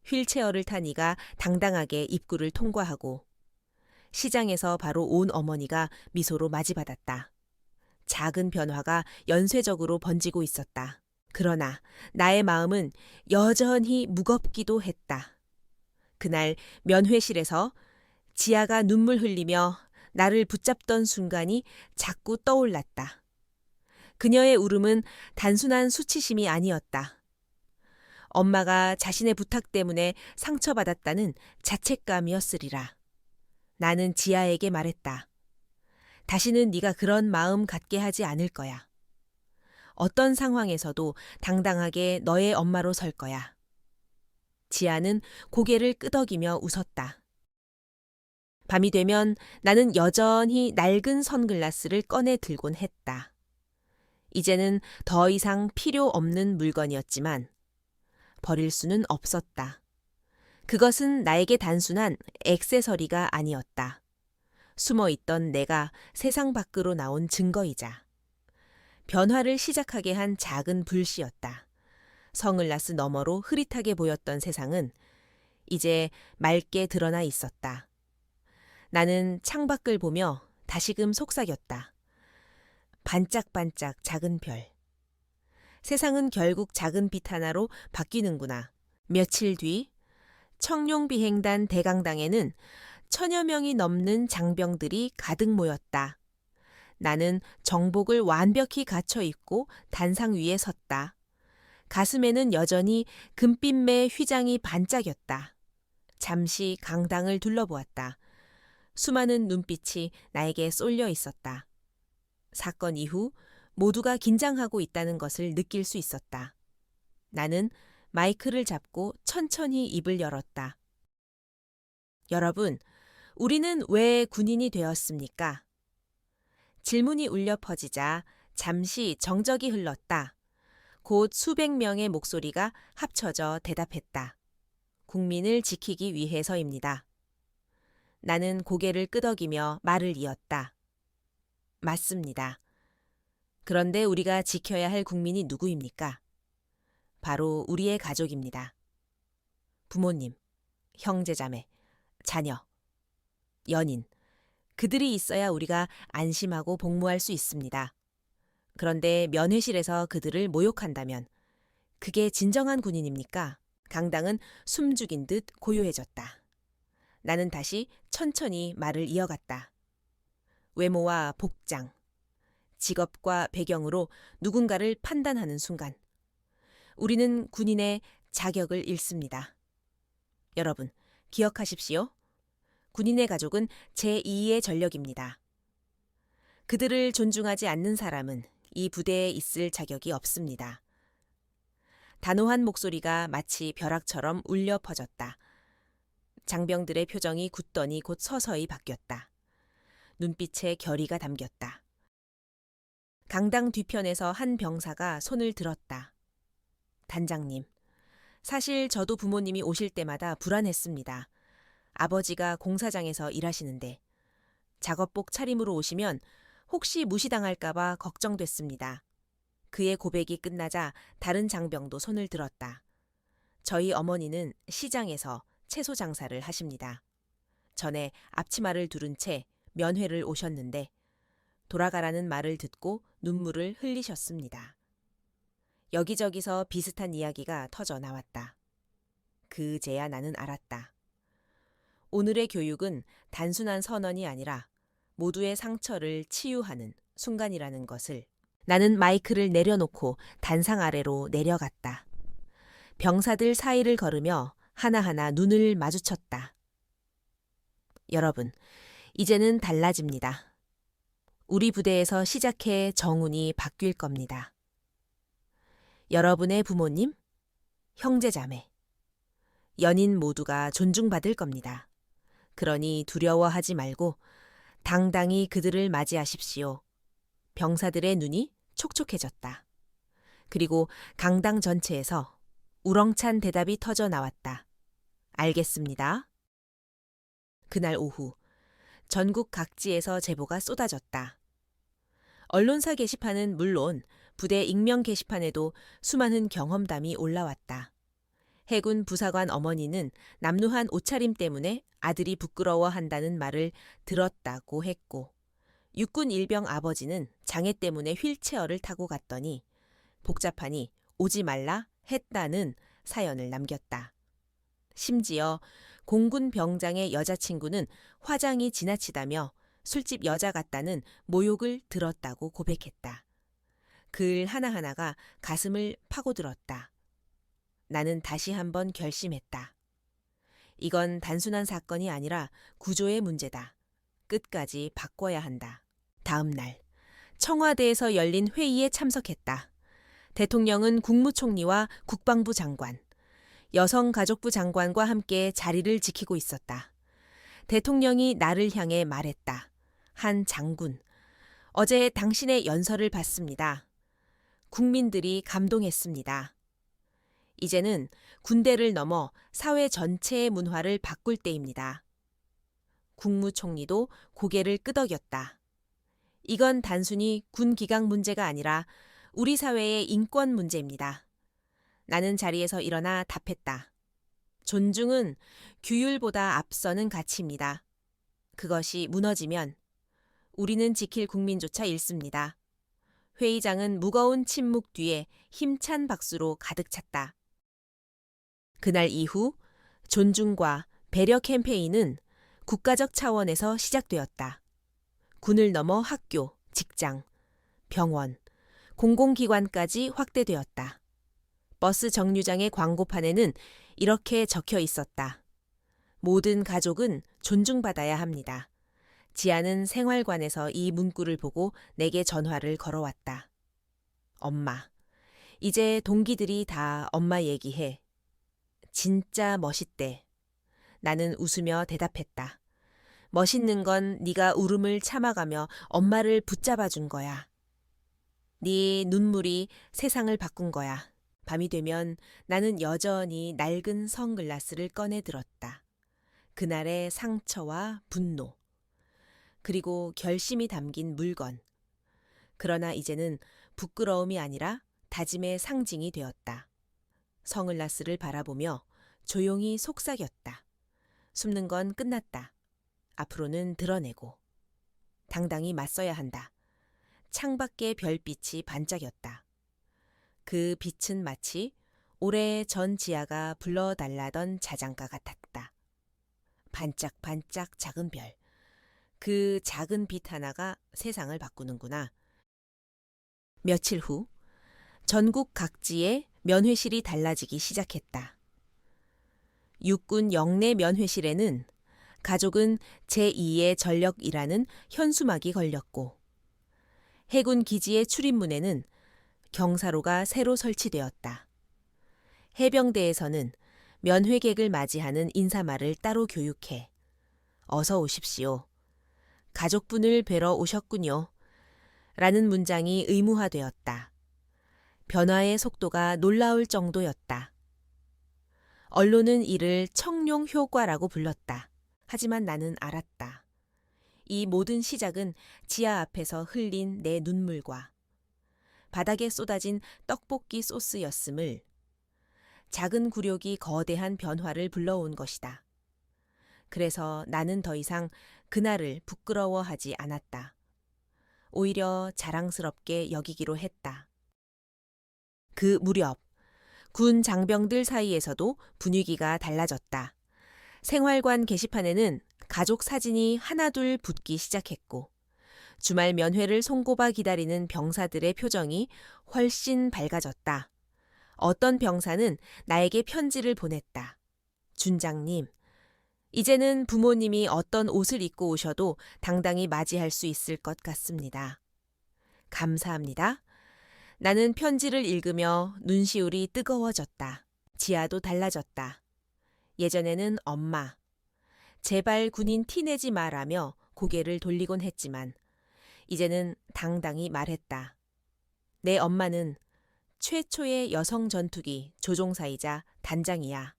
휠체어를 탄 이가 당당하게 입구를 통과하고 시장에서 바로 온 어머니가 미소로 맞이받았다. 작은 변화가 연쇄적으로 번지고 있었다. 그러나 나의 마음은 여전히 무겁기도 했다. 그날 면회실에서 지아가 눈물 흘리며 나를 붙잡던 순간이 자꾸 떠올랐다. 그녀의 울음은 단순한 수치심이 아니었다. 엄마가 자신의 부탁 때문에 상처받았다는 자책감이었으리라. 나는 지아에게 말했다. 다시는 네가 그런 마음 갖게 하지 않을 거야. 어떤 상황에서도 당당하게 너의 엄마로 설 거야. 지아는 고개를 끄덕이며 웃었다. 밤이 되면 나는 여전히 낡은 선글라스를 꺼내 들곤 했다. 이제는 더 이상 필요 없는 물건이었지만 버릴 수는 없었다. 그것은 나에게 단순한 액세서리가 아니었다. 숨어있던 내가 세상 밖으로 나온 증거이자 변화를 시작하게 한 작은 불씨였다. 선글라스 너머로 흐릿하게 보였던 세상은 이제 맑게 드러나 있었다. 나는 창밖을 보며 다시금 속삭였다. 반짝반짝 작은 별. 세상은 결국 작은 빛 하나로 바뀌는구나. 며칠 뒤 청룡비행단 대강당에는 1000여 명이 넘는 장병들이 가득 모였다. 나는 정복을 완벽히 갖춰 입고 단상 위에 섰다. 가슴에는 여전히 금빛매 휘장이 반짝였다. 잠시 강당을 둘러보았다. 수많은 눈빛이 나에게 쏠려 있었다. 사건 이후 모두가 긴장하고 있다는 것을 느낄 수 있었다. 나는 마이크를 잡고 천천히 입을 열었다. 여러분, 우리는 왜 군인이 되었습니까? 질문이 울려 퍼지자 잠시 정적이 흘렀다. 곧 수백 명의 목소리가 합쳐져 대답했다. 국민을 지키기 위해서입니다. 나는 고개를 끄덕이며 말을 이었다. 맞습니다. 그런데 우리가 지켜야 할 국민이 누구입니까? 바로 우리의 가족입니다. 부모님, 형제자매, 자녀, 연인, 그들이 있어야 우리가 안심하고 복무할 수 있습니다. 그런데 면회실에서 그들을 모욕한다면 그게 진정한 군인입니까? 강당은 숨죽인 듯 고요해졌다. 나는 다시 천천히 말을 이어갔다. 외모와 복장, 직업과 배경으로 누군가를 판단하는 순간 우리는 군인의 자격을 잃습니다. 여러분, 기억하십시오. 군인의 가족은 제2의 전력입니다. 그들을 존중하지 않는 사람은 이 부대에 있을 자격이 없습니다. 단호한 목소리가 마치 벼락처럼 울려 퍼졌다. 장병들의 표정이 굳더니 곧 서서히 바뀌었다. 눈빛에 결의가 담겼다. 강당 뒤편에서 한 병사가 손을 들었다. 단장님, 사실 저도 부모님이 오실 때마다 불안했습니다. 아버지가 공사장에서 일하시는데 작업복 차림으로 오시면 혹시 무시당할까봐 걱정됐습니다. 그의 고백이 끝나자 다른 장병도 손을 들었다. 저희 어머니는 시장에서 채소 장사를 하십니다. 전에 앞치마를 두른 채 면회를 오셨는데 돌아가라는 말을 듣고 눈물을 흘리셨습니다. 여기저기서 비슷한 이야기가 터져 나왔다. 그제야 나는 알았다. 오늘의 교육은 단순한 선언이 아니라 모두의 상처를 치유하는 순간이라는 것을. 나는 마이크를 내려놓고 단상 아래로 내려갔다. 병사들 사이를 걸으며 하나하나 눈을 마주쳤다. 여러분, 이제는 달라집니다. 우리 부대에서 시작해 정운이 바뀔 겁니다. 여러분의 부모님, 형제자매, 연인 모두가 존중받을 겁니다. 그러니 두려워하지 말고 당당히 그들을 맞이하십시오. 병사들의 눈이 촉촉해졌다. 그리고 강당 전체에서 우렁찬 대답이 터져 나왔다. 알겠습니다. 그날 오후 전국 각지에서 제보가 쏟아졌다. 언론사 게시판은 물론 부대 익명 게시판에도 수많은 경험담이 올라왔다. 해군 부사관 어머니는 남루한 옷차림 때문에 아들이 부끄러워한다는 말을 들었다고 했고, 육군 일병 아버지는 장애 때문에 휠체어를 타고 갔더니 복잡하니 오지 말라 했다는 사연을 남겼다. 심지어 공군 병장의 여자친구는 화장이 지나치다며 술집 여자 같다는 모욕을 들었다고 고백했다. 글 하나하나가 가슴을 파고들었다. 나는 다시 한번 결심했다. 이건 단순한 사건이 아니라 구조의 문제다. 끝까지 바꿔야 한다. 다음 날 청와대에서 열린 회의에 참석했다. 대통령은 국무총리와 국방부 장관, 여성가족부 장관과 함께 자리를 지키고 있었다. 대통령이 나를 향해 말했다. 한 장군, 어제 당신의 연설을 봤습니다. 국민들이 감동했습니다. 이제는 군대를 넘어 사회 전체의 문화를 바꿀 때입니다. 국무총리도 고개를 끄덕였다. 이건 단순히 군 기강 문제가 아니라 우리 사회의 인권 문제입니다. 나는 자리에서 일어나 답했다. 존중은 규율보다 앞서는 가치입니다. 그것이 무너지면 우리는 지킬 국민조차 잃습니다. 회의장은 무거운 침묵 뒤에 힘찬 박수로 가득 찼다. 그날 이후 존중과 배려 캠페인은 국가적 차원에서 시작되었다. 군을 넘어 학교, 직장, 병원, 공공기관까지 확대되었다. 버스 정류장의 광고판에는 이렇게 적혀 있었다. 모든 가족은 존중받아야 합니다. 지아는 생활관에서 이 문구를 보고 내게 전화를 걸어왔다. 엄마, 이제 동기들이 다 엄마 얘기해. 진짜 멋있대. 나는 웃으며 대답했다. 멋있는 건 네가 울음을 참아가며 엄마를 붙잡아 준 거야. 네 눈물이 세상을 바꾼 거야. 밤이 되면 나는 여전히 낡은 선글라스를 꺼내 들었다. 그날의 상처와 분노, 그리고 결심이 담긴 물건. 그러나 이제는 부끄러움이 아니라 다짐의 상징이 되었다. 선글라스를 바라보며 조용히 속삭였다. 숨는 건 끝났다. 앞으로는 드러내고 당당히 맞서야 한다. 창밖의 별빛이 반짝였다. 그 빛은 마치 오래전 지아가 불러달라던 자장가 같았다. 반짝반짝 작은 별. 그 작은 빛 하나가 세상을 바꾸는구나. 며칠 후 전국 각지에 면회실이 달라지기 시작했다. 육군 영내 면회실에는 가족은 제2의 전력이라는 현수막이 걸렸고 해군 기지의 출입문에는 경사로가 새로 설치되었다. 해병대에서는 면회객을 맞이하는 인사말을 따로 교육해 어서 오십시오. 가족분을 뵈러 오셨군요. 라는 문장이 의무화되었다. 변화의 속도가 놀라울 정도였다. 언론은 이를 청룡 효과라고 불렀다. 하지만 나는 알았다. 이 모든 시작은 지하 앞에서 흘린 내 눈물과 바닥에 쏟아진 떡볶이 소스였음을, 작은 굴욕이 거대한 변화를 불러온 것이다. 그래서 나는 더 이상 그날을 부끄러워하지 않았다. 오히려 자랑스럽게 여기기로 했다. 그 무렵 군 장병들 사이에서도 분위기가 달라졌다. 생활관 게시판에는 가족 사진이 하나둘 붙기 시작했고, 주말 면회를 손꼽아 기다리는 병사들의 표정이 훨씬 밝아졌다. 어떤 병사는 나에게 편지를 보냈다. 준장님, 이제는 부모님이 어떤 옷을 입고 오셔도 당당히 맞이할 수 있을 것 같습니다. 감사합니다. 나는 편지를 읽으며 눈시울이 뜨거워졌다. 지아도 달라졌다. 예전에는 엄마, 제발 군인 티내지 마라며 고개를 돌리곤 했지만 이제는 당당히 말했다. 내 엄마는 최초의 여성 전투기 조종사이자 단장이야.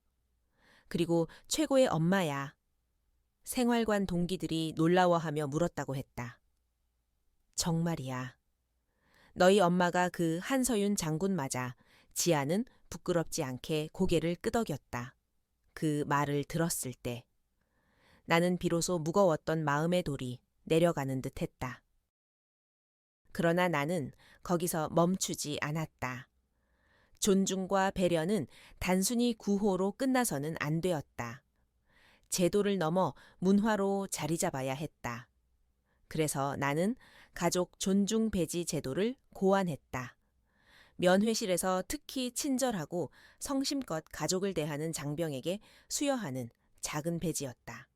그리고 최고의 엄마야. 생활관 동기들이 놀라워하며 물었다고 했다. 정말이야. 너희 엄마가 그 한서윤 장군 맞아 지아는 부끄럽지 않게 고개를 끄덕였다. 그 말을 들었을 때 나는 비로소 무거웠던 마음의 돌이 내려가는 듯 했다. 그러나 나는 거기서 멈추지 않았다. 존중과 배려는 단순히 구호로 끝나서는 안 되었다. 제도를 넘어 문화로 자리 잡아야 했다. 그래서 나는 가족 존중 배지 제도를 고안했다. 면회실에서 특히 친절하고 성심껏 가족을 대하는 장병에게 수여하는 작은 배지였다.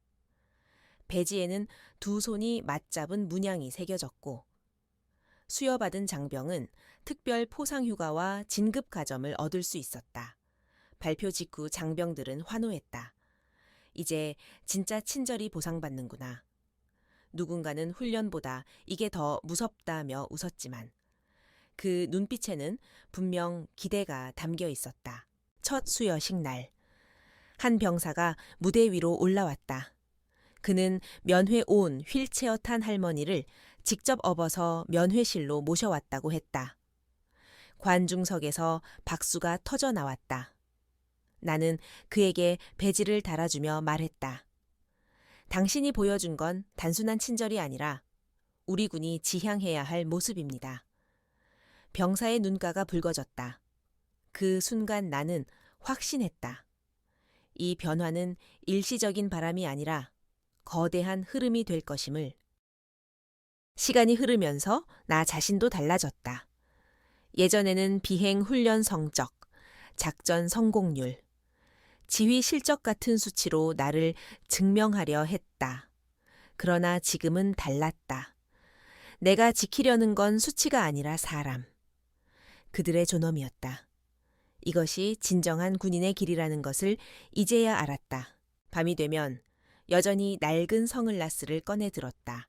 배지에는 두 손이 맞잡은 문양이 새겨졌고, 수여받은 장병은 특별 포상휴가와 진급가점을 얻을 수 있었다. 발표 직후 장병들은 환호했다. 이제 진짜 친절히 보상받는구나. 누군가는 훈련보다 이게 더 무섭다며 웃었지만 그 눈빛에는 분명 기대가 담겨 있었다. 첫 수여식 날, 한 병사가 무대 위로 올라왔다. 그는 면회 온 휠체어 탄 할머니를 직접 업어서 면회실로 모셔왔다고 했다. 관중석에서 박수가 터져 나왔다. 나는 그에게 배지를 달아주며 말했다. 당신이 보여준 건 단순한 친절이 아니라 우리 군이 지향해야 할 모습입니다. 병사의 눈가가 붉어졌다. 그 순간 나는 확신했다. 이 변화는 일시적인 바람이 아니라 거대한 흐름이 될 것임을. 시간이 흐르면서 나 자신도 달라졌다. 예전에는 비행 훈련 성적, 작전 성공률, 지휘 실적 같은 수치로 나를 증명하려 했다. 그러나 지금은 달랐다. 내가 지키려는 건 수치가 아니라 사람. 그들의 존엄이었다. 이것이 진정한 군인의 길이라는 것을 이제야 알았다. 밤이 되면 여전히 낡은 성을라스를 꺼내 들었다.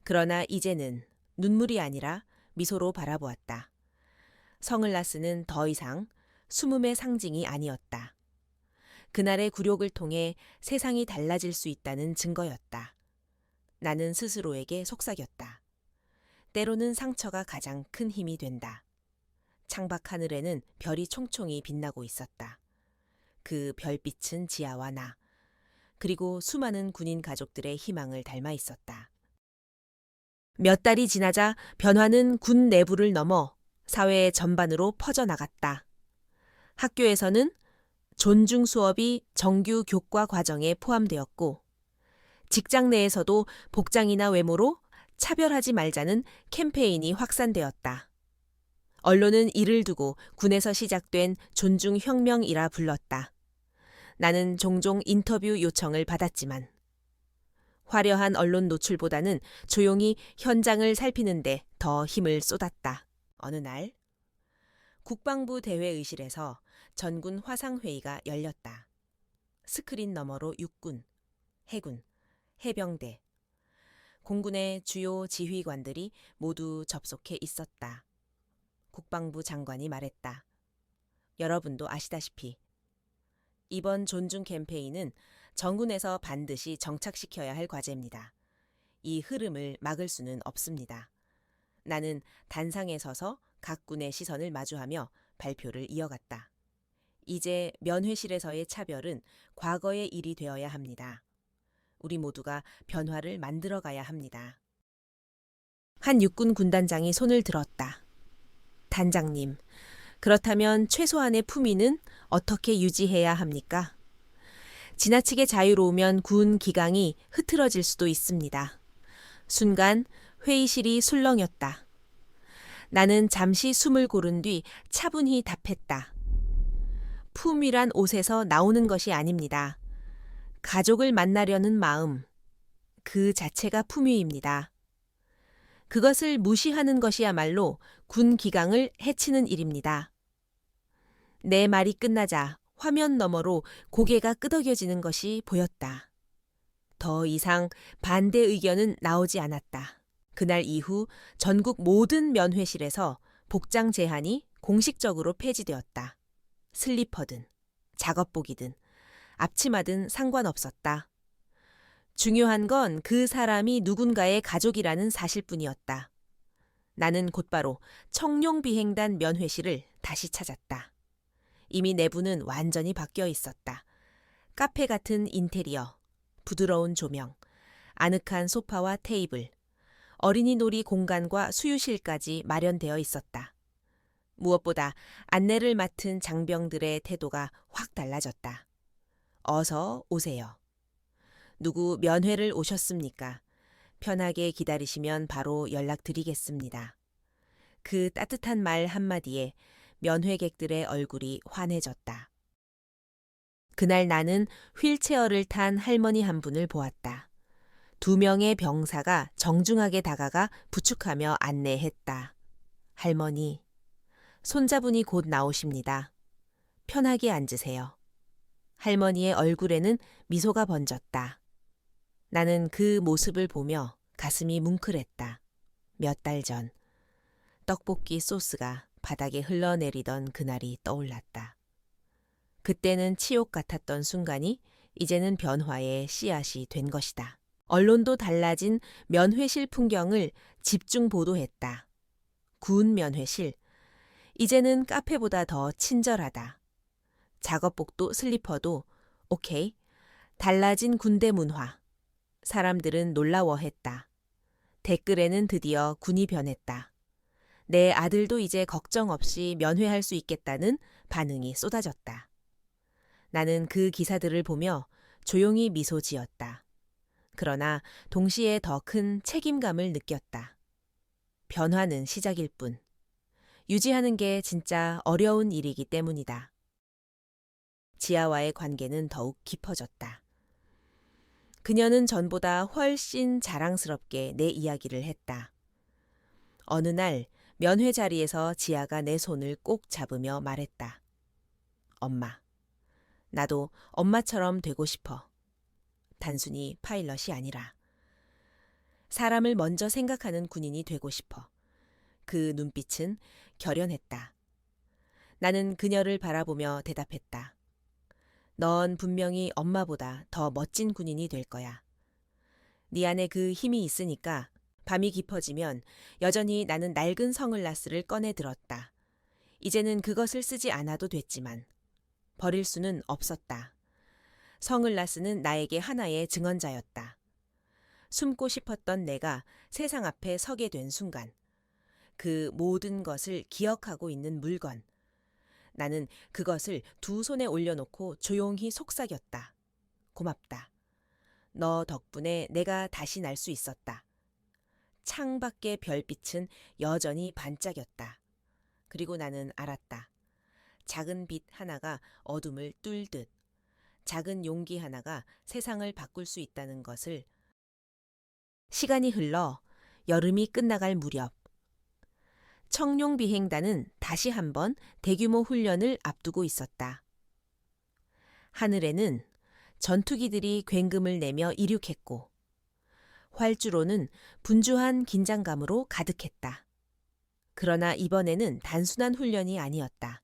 그러나 이제는 눈물이 아니라 미소로 바라보았다. 성을라스는 더 이상 숨음의 상징이 아니었다. 그날의 굴욕을 통해 세상이 달라질 수 있다는 증거였다. 나는 스스로에게 속삭였다. 때로는 상처가 가장 큰 힘이 된다. 창밖 하늘에는 별이 총총히 빛나고 있었다. 그 별빛은 지아와 나, 그리고 수많은 군인 가족들의 희망을 닮아 있었다. 몇 달이 지나자 변화는 군 내부를 넘어 사회 전반으로 퍼져나갔다. 학교에서는 존중 수업이 정규 교과 과정에 포함되었고, 직장 내에서도 복장이나 외모로 차별하지 말자는 캠페인이 확산되었다. 언론은 이를 두고 군에서 시작된 존중혁명이라 불렀다. 나는 종종 인터뷰 요청을 받았지만 화려한 언론 노출보다는 조용히 현장을 살피는데 더 힘을 쏟았다. 어느 날 국방부 대회의실에서 전군 화상회의가 열렸다. 스크린 너머로 육군, 해군, 해병대, 공군의 주요 지휘관들이 모두 접속해 있었다. 국방부 장관이 말했다. 여러분도 아시다시피 이번 존중 캠페인은 정군에서 반드시 정착시켜야 할 과제입니다. 이 흐름을 막을 수는 없습니다. 나는 단상에 서서 각 군의 시선을 마주하며 발표를 이어갔다. 이제 면회실에서의 차별은 과거의 일이 되어야 합니다. 우리 모두가 변화를 만들어가야 합니다. 한 육군 군단장이 손을 들었다. 단장님, 그렇다면 최소한의 품위는 어떻게 유지해야 합니까? 지나치게 자유로우면 군 기강이 흐트러질 수도 있습니다. 순간 회의실이 술렁였다. 나는 잠시 숨을 고른 뒤 차분히 답했다. 품위란 옷에서 나오는 것이 아닙니다. 가족을 만나려는 마음, 그 자체가 품위입니다. 그것을 무시하는 것이야말로 군 기강을 해치는 일입니다. 내 말이 끝나자 화면 너머로 고개가 끄덕여지는 것이 보였다. 더 이상 반대 의견은 나오지 않았다. 그날 이후 전국 모든 면회실에서 복장 제한이 공식적으로 폐지되었다. 슬리퍼든 작업복이든 앞치마든 상관없었다. 중요한 건 그 사람이 누군가의 가족이라는 사실뿐이었다. 나는 곧바로 청룡비행단 면회실을 다시 찾았다. 이미 내부는 완전히 바뀌어 있었다. 카페 같은 인테리어, 부드러운 조명, 아늑한 소파와 테이블, 어린이 놀이 공간과 수유실까지 마련되어 있었다. 무엇보다 안내를 맡은 장병들의 태도가 확 달라졌다. 어서 오세요. 누구 면회를 오셨습니까? 편하게 기다리시면 바로 연락드리겠습니다. 그 따뜻한 말 한마디에 면회객들의 얼굴이 환해졌다. 그날 나는 휠체어를 탄 할머니 한 분을 보았다. 2명의 병사가 정중하게 다가가 부축하며 안내했다. 할머니, 손자분이 곧 나오십니다. 편하게 앉으세요. 할머니의 얼굴에는 미소가 번졌다. 나는 그 모습을 보며 가슴이 뭉클했다. 몇 달 전 떡볶이 소스가 바닥에 흘러내리던 그날이 떠올랐다. 그때는 치욕 같았던 순간이 이제는 변화의 씨앗이 된 것이다. 언론도 달라진 면회실 풍경을 집중 보도했다. 군 면회실, 이제는 카페보다 더 친절하다. 작업복도 슬리퍼도 오케이, 달라진 군대 문화. 사람들은 놀라워했다. 댓글에는 드디어 군이 변했다. 내 아들도 이제 걱정 없이 면회할 수 있겠다는 반응이 쏟아졌다. 나는 그 기사들을 보며 조용히 미소 지었다. 그러나 동시에 더 큰 책임감을 느꼈다. 변화는 시작일 뿐. 유지하는 게 진짜 어려운 일이기 때문이다. 지아와의 관계는 더욱 깊어졌다. 그녀는 전보다 훨씬 자랑스럽게 내 이야기를 했다. 어느 날 면회 자리에서 지아가 내 손을 꼭 잡으며 말했다. 엄마, 나도 엄마처럼 되고 싶어. 단순히 파일럿이 아니라. 사람을 먼저 생각하는 군인이 되고 싶어. 그 눈빛은 결연했다. 나는 그녀를 바라보며 대답했다. 넌 분명히 엄마보다 더 멋진 군인이 될 거야. 네 안에 그 힘이 있으니까 밤이 깊어지면 여전히 나는 낡은 선글라스를 꺼내 들었다. 이제는 그것을 쓰지 않아도 됐지만 버릴 수는 없었다. 선글라스는 나에게 하나의 증언자였다. 숨고 싶었던 내가 세상 앞에 서게 된 순간, 그 모든 것을 기억하고 있는 물건. 나는 그것을 2 손에 올려놓고 조용히 속삭였다. 고맙다. 너 덕분에 내가 다시 날 수 있었다. 창밖의 별빛은 여전히 반짝였다. 그리고 나는 알았다. 작은 빛 하나가 어둠을 뚫듯, 작은 용기 하나가 세상을 바꿀 수 있다는 것을 시간이 흘러 여름이 끝나갈 무렵 청룡 비행단은 다시 한번 대규모 훈련을 앞두고 있었다. 하늘에는 전투기들이 굉금을 내며 이륙했고 활주로는 분주한 긴장감으로 가득했다. 그러나 이번에는 단순한 훈련이 아니었다.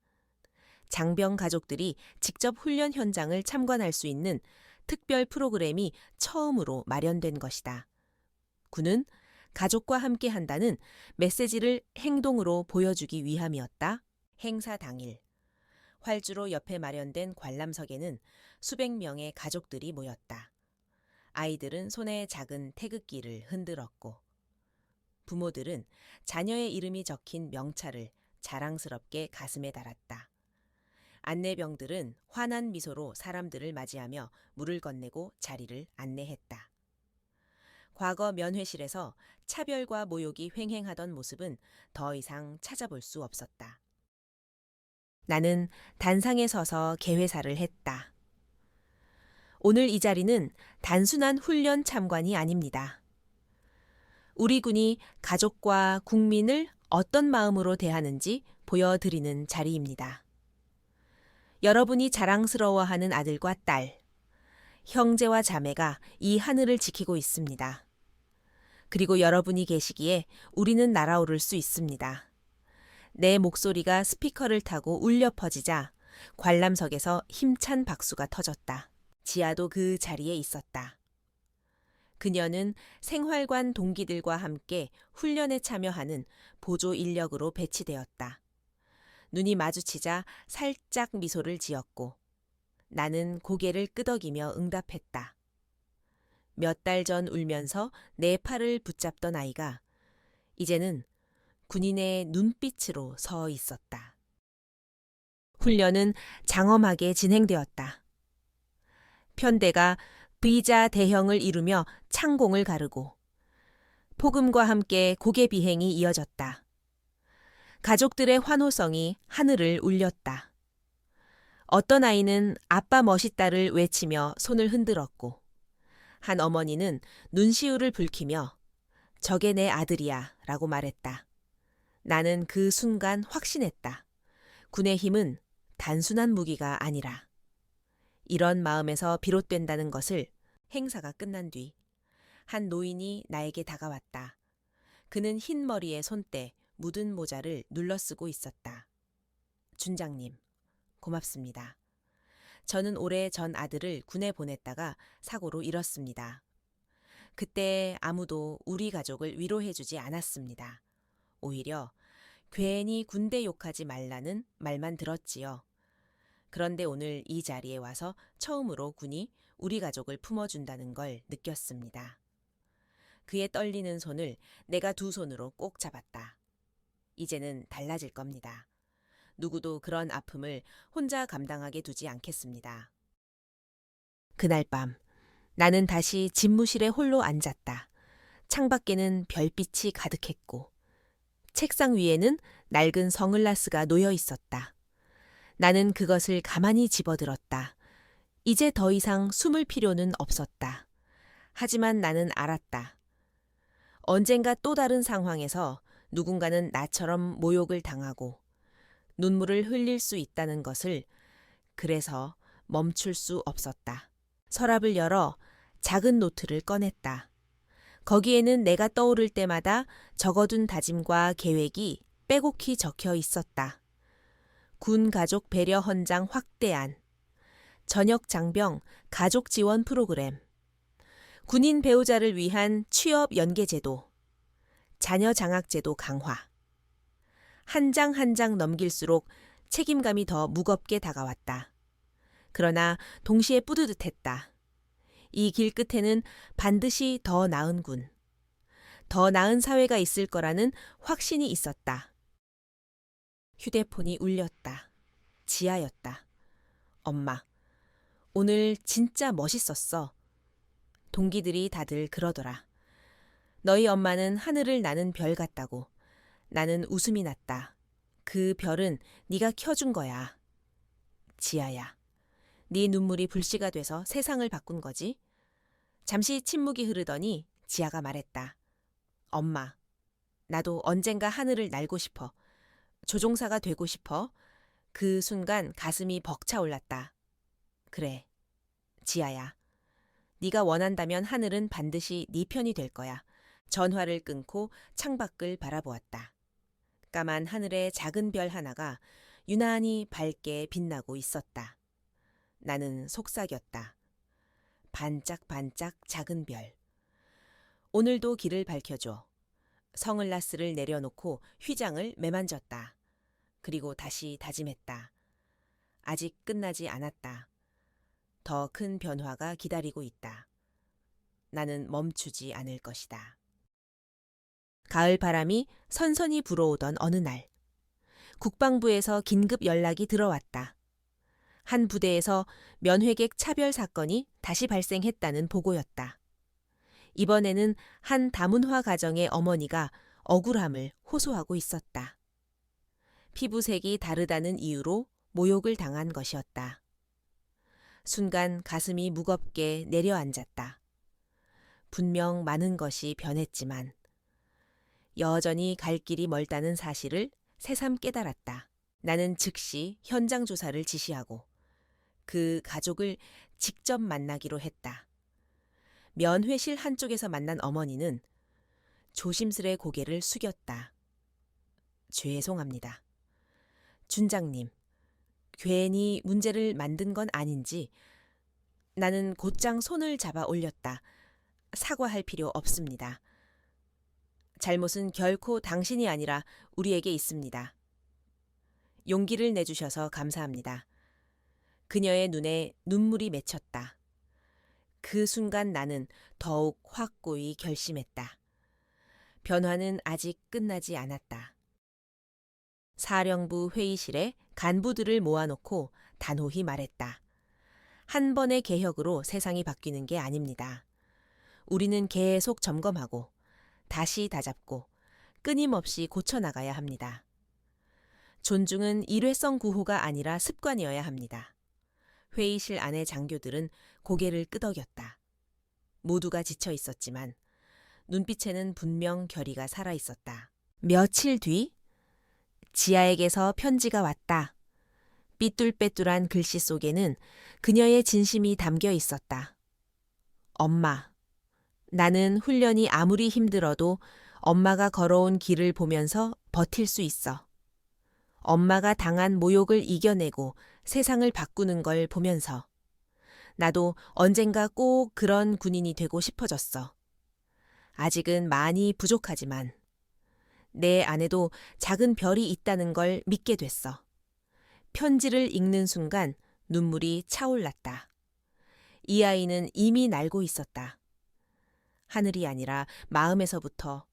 장병 가족들이 직접 훈련 현장을 참관할 수 있는 특별 프로그램이 처음으로 마련된 것이다. 군은 가족과 함께 한다는 메시지를 행동으로 보여주기 위함이었다. 행사 당일, 활주로 옆에 마련된 관람석에는 수백 명의 가족들이 모였다. 아이들은 손에 작은 태극기를 흔들었고 부모들은 자녀의 이름이 적힌 명찰을 자랑스럽게 가슴에 달았다. 안내병들은 환한 미소로 사람들을 맞이하며 물을 건네고 자리를 안내했다. 과거 면회실에서 차별과 모욕이 횡행하던 모습은 더 이상 찾아볼 수 없었다. 나는 단상에 서서 개회사를 했다. 오늘 이 자리는 단순한 훈련 참관이 아닙니다. 우리 군이 가족과 국민을 어떤 마음으로 대하는지 보여드리는 자리입니다. 여러분이 자랑스러워하는 아들과 딸, 형제와 자매가 이 하늘을 지키고 있습니다. 그리고 여러분이 계시기에 우리는 날아오를 수 있습니다. 내 목소리가 스피커를 타고 울려 퍼지자 관람석에서 힘찬 박수가 터졌다. 지아도 그 자리에 있었다. 그녀는 생활관 동기들과 함께 훈련에 참여하는 보조 인력으로 배치되었다. 눈이 마주치자 살짝 미소를 지었고 나는 고개를 끄덕이며 응답했다. 몇 달 전 울면서 내 팔을 붙잡던 아이가 이제는 군인의 눈빛으로 서 있었다. 훈련은 장엄하게 진행되었다. 편대가 V자 대형을 이루며 창공을 가르고 폭음과 함께 고개 비행이 이어졌다. 가족들의 환호성이 하늘을 울렸다. 어떤 아이는 아빠 멋있다를 외치며 손을 흔들었고 한 어머니는 눈시울을 붉히며 저게 내 아들이야 라고 말했다. 나는 그 순간 확신했다. 군의 힘은 단순한 무기가 아니라 이런 마음에서 비롯된다는 것을. 행사가 끝난 뒤 한 노인이 나에게 다가왔다. 그는 흰 머리에 손때, 묻은 모자를 눌러쓰고 있었다. 준장님, 고맙습니다. 저는 올해 전 아들을 군에 보냈다가 사고로 잃었습니다. 그때 아무도 우리 가족을 위로해주지 않았습니다. 오히려 괜히 군대 욕하지 말라는 말만 들었지요. 그런데 오늘 이 자리에 와서 처음으로 군이 우리 가족을 품어준다는 걸 느꼈습니다. 그의 떨리는 손을 내가 두 손으로 꼭 잡았다. 이제는 달라질 겁니다. 누구도 그런 아픔을 혼자 감당하게 두지 않겠습니다. 그날 밤 나는 다시 집무실에 홀로 앉았다. 창밖에는 별빛이 가득했고 책상 위에는 낡은 선글라스가 놓여 있었다. 나는 그것을 가만히 집어들었다. 이제 더 이상 숨을 필요는 없었다. 하지만 나는 알았다. 언젠가 또 다른 상황에서 누군가는 나처럼 모욕을 당하고 눈물을 흘릴 수 있다는 것을. 그래서 멈출 수 없었다. 서랍을 열어 작은 노트를 꺼냈다. 거기에는 내가 떠오를 때마다 적어둔 다짐과 계획이 빼곡히 적혀 있었다. 군 가족 배려 헌장 확대안, 전역 장병 가족 지원 프로그램, 군인 배우자를 위한 취업 연계 제도, 자녀 장학 제도 강화. 한 장 한 장 넘길수록 책임감이 더 무겁게 다가왔다. 그러나 동시에 뿌듯했다. 이 길 끝에는 반드시 더 나은 군, 더 나은 사회가 있을 거라는 확신이 있었다. 휴대폰이 울렸다. 지아였다. 엄마, 오늘 진짜 멋있었어. 동기들이 다들 그러더라. 너희 엄마는 하늘을 나는 별 같다고. 나는 웃음이 났다. 그 별은 네가 켜준 거야. 지아야, 네 눈물이 불씨가 돼서 세상을 바꾼 거지. 잠시 침묵이 흐르더니 지아가 말했다. 엄마, 나도 언젠가 하늘을 날고 싶어. 조종사가 되고 싶어. 그 순간 가슴이 벅차올랐다. 그래, 지아야. 네가 원한다면 하늘은 반드시 네 편이 될 거야. 전화를 끊고 창밖을 바라보았다. 까만 하늘의 작은 별 하나가 유난히 밝게 빛나고 있었다. 나는 속삭였다. 반짝반짝 작은 별. 오늘도 길을 밝혀줘. 선글라스를 내려놓고 휘장을 매만졌다. 그리고 다시 다짐했다. 아직 끝나지 않았다. 더 큰 변화가 기다리고 있다. 나는 멈추지 않을 것이다. 가을 바람이 선선히 불어오던 어느 날, 국방부에서 긴급 연락이 들어왔다. 한 부대에서 면회객 차별 사건이 다시 발생했다는 보고였다. 이번에는 한 다문화 가정의 어머니가 억울함을 호소하고 있었다. 피부색이 다르다는 이유로 모욕을 당한 것이었다. 순간 가슴이 무겁게 내려앉았다. 분명 많은 것이 변했지만 여전히 갈 길이 멀다는 사실을 새삼 깨달았다. 나는 즉시 현장 조사를 지시하고 그 가족을 직접 만나기로 했다. 면회실 한쪽에서 만난 어머니는 조심스레 고개를 숙였다. 죄송합니다. 준장님, 괜히 문제를 만든 건 아닌지. 나는 곧장 손을 잡아 올렸다. 사과할 필요 없습니다. 잘못은 결코 당신이 아니라 우리에게 있습니다. 용기를 내주셔서 감사합니다. 그녀의 눈에 눈물이 맺혔다. 그 순간 나는 더욱 확고히 결심했다. 변화는 아직 끝나지 않았다. 사령부 회의실에 간부들을 모아놓고 단호히 말했다. 한 번의 개혁으로 세상이 바뀌는 게 아닙니다. 우리는 계속 점검하고 다시 다잡고 끊임없이 고쳐나가야 합니다. 존중은 일회성 구호가 아니라 습관이어야 합니다. 회의실 안의 장교들은 고개를 끄덕였다. 모두가 지쳐 있었지만 눈빛에는 분명 결의가 살아 있었다. 며칠 뒤 지아에게서 편지가 왔다. 삐뚤빼뚤한 글씨 속에는 그녀의 진심이 담겨 있었다. 엄마, 나는 훈련이 아무리 힘들어도 엄마가 걸어온 길을 보면서 버틸 수 있어. 엄마가 당한 모욕을 이겨내고 세상을 바꾸는 걸 보면서 나도 언젠가 꼭 그런 군인이 되고 싶어졌어. 아직은 많이 부족하지만 내 안에도 작은 별이 있다는 걸 믿게 됐어. 편지를 읽는 순간 눈물이 차올랐다. 이 아이는 이미 날고 있었다. 하늘이 아니라 마음에서부터.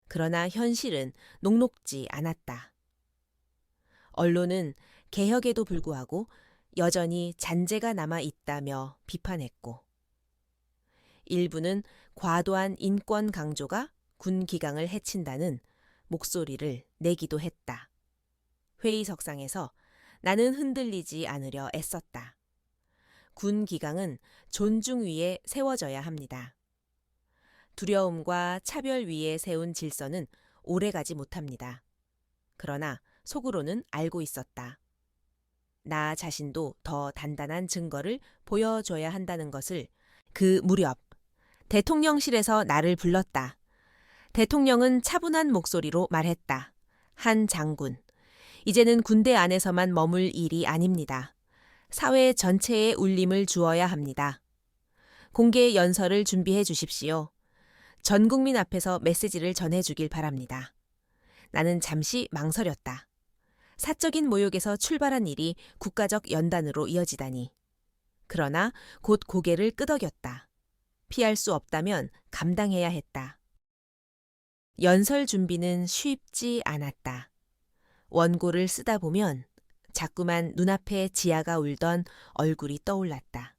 그러나 현실은 녹록지 않았다. 언론은 개혁에도 불구하고 여전히 잔재가 남아 있다며 비판했고, 일부는 과도한 인권 강조가 군 기강을 해친다는 목소리를 내기도 했다. 회의석상에서 나는 흔들리지 않으려 애썼다. 군 기강은 존중 위에 세워져야 합니다. 두려움과 차별 위에 세운 질서는 오래가지 못합니다. 그러나 속으로는 알고 있었다. 나 자신도 더 단단한 증거를 보여줘야 한다는 것을. 그 무렵 대통령실에서 나를 불렀다. 대통령은 차분한 목소리로 말했다. 한 장군, 이제는 군대 안에서만 머물 일이 아닙니다. 사회 전체에 울림을 주어야 합니다. 공개 연설을 준비해 주십시오. 전 국민 앞에서 메시지를 전해주길 바랍니다. 나는 잠시 망설였다. 사적인 모욕에서 출발한 일이 국가적 연단으로 이어지다니. 그러나 곧 고개를 끄덕였다. 피할 수 없다면 감당해야 했다. 연설 준비는 쉽지 않았다. 원고를 쓰다 보면 자꾸만 눈앞에 지아가 울던 얼굴이 떠올랐다.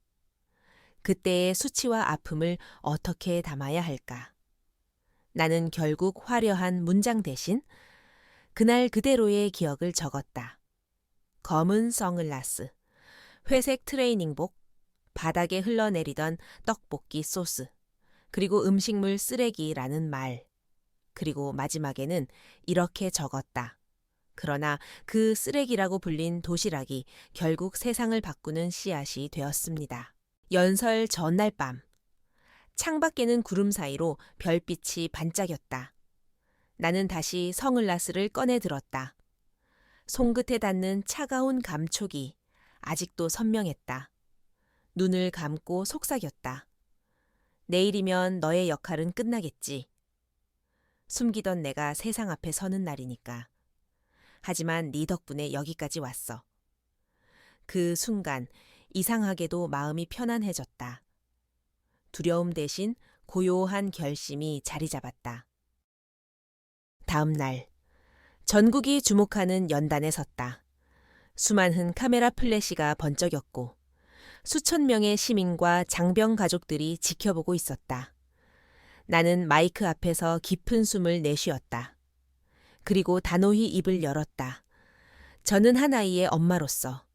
그때의 수치와 아픔을 어떻게 담아야 할까? 나는 결국 화려한 문장 대신 그날 그대로의 기억을 적었다. 검은 선글라스, 회색 트레이닝복, 바닥에 흘러내리던 떡볶이 소스, 그리고 음식물 쓰레기라는 말. 그리고 마지막에는 이렇게 적었다. 그러나 그 쓰레기라고 불린 도시락이 결국 세상을 바꾸는 씨앗이 되었습니다. 연설 전날 밤. 창밖에는 구름 사이로 별빛이 반짝였다. 나는 다시 성을라스를 꺼내 들었다. 손끝에 닿는 차가운 감촉이 아직도 선명했다. 눈을 감고 속삭였다. 내일이면 너의 역할은 끝나겠지. 숨기던 내가 세상 앞에 서는 날이니까. 하지만 네 덕분에 여기까지 왔어. 그 순간 이상하게도 마음이 편안해졌다. 두려움 대신 고요한 결심이 자리 잡았다. 다음 날, 전국이 주목하는 연단에 섰다. 수많은 카메라 플래시가 번쩍였고 수천 명의 시민과 장병 가족들이 지켜보고 있었다. 나는 마이크 앞에서 깊은 숨을 내쉬었다. 그리고 단호히 입을 열었다. 저는 한 아이의 엄마로서,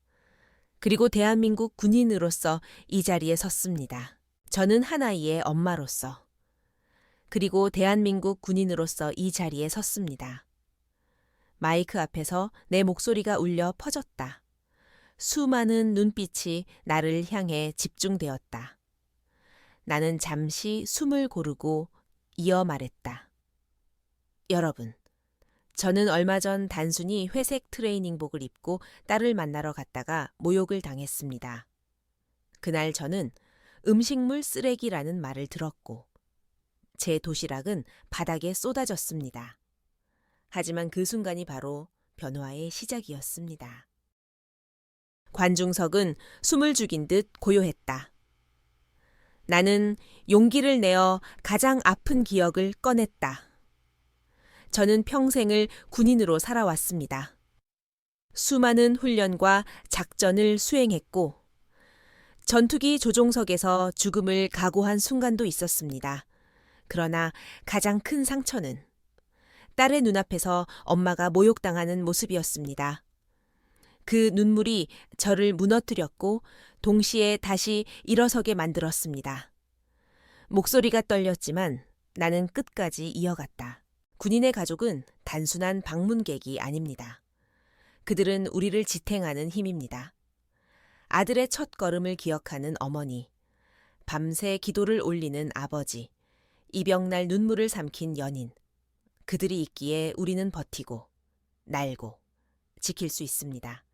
그리고 대한민국 군인으로서 이 자리에 섰습니다. 저는 한 아이의 엄마로서, 그리고 대한민국 군인으로서 이 자리에 섰습니다. 마이크 앞에서 내 목소리가 울려 퍼졌다. 수많은 눈빛이 나를 향해 집중되었다. 나는 잠시 숨을 고르고 이어 말했다. 여러분, 저는 얼마 전 단순히 회색 트레이닝복을 입고 딸을 만나러 갔다가 모욕을 당했습니다. 그날 저는 음식물 쓰레기라는 말을 들었고 제 도시락은 바닥에 쏟아졌습니다. 하지만 그 순간이 바로 변화의 시작이었습니다. 관중석은 숨을 죽인 듯 고요했다. 나는 용기를 내어 가장 아픈 기억을 꺼냈다. 저는 평생을 군인으로 살아왔습니다. 수많은 훈련과 작전을 수행했고 전투기 조종석에서 죽음을 각오한 순간도 있었습니다. 그러나 가장 큰 상처는 딸의 눈앞에서 엄마가 모욕당하는 모습이었습니다. 그 눈물이 저를 무너뜨렸고 동시에 다시 일어서게 만들었습니다. 목소리가 떨렸지만 나는 끝까지 이어갔다. 군인의 가족은 단순한 방문객이 아닙니다. 그들은 우리를 지탱하는 힘입니다. 아들의 첫 걸음을 기억하는 어머니, 밤새 기도를 올리는 아버지, 이병날 눈물을 삼킨 연인. 그들이 있기에 우리는 버티고, 날고, 지킬 수 있습니다.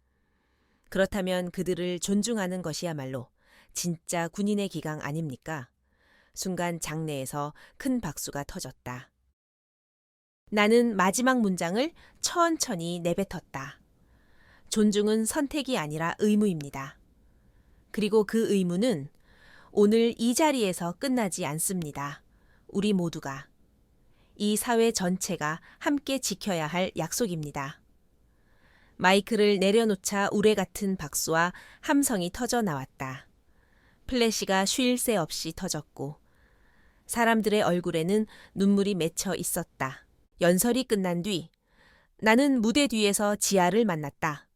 그렇다면 그들을 존중하는 것이야말로 진짜 군인의 기강 아닙니까? 순간 장내에서 큰 박수가 터졌다. 나는 마지막 문장을 천천히 내뱉었다. 존중은 선택이 아니라 의무입니다. 그리고 그 의무는 오늘 이 자리에서 끝나지 않습니다. 우리 모두가, 이 사회 전체가 함께 지켜야 할 약속입니다. 마이크를 내려놓자 우레 같은 박수와 함성이 터져 나왔다. 플래시가 쉴 새 없이 터졌고 사람들의 얼굴에는 눈물이 맺혀 있었다. 연설이 끝난 뒤 나는 무대 뒤에서 지아를 만났다.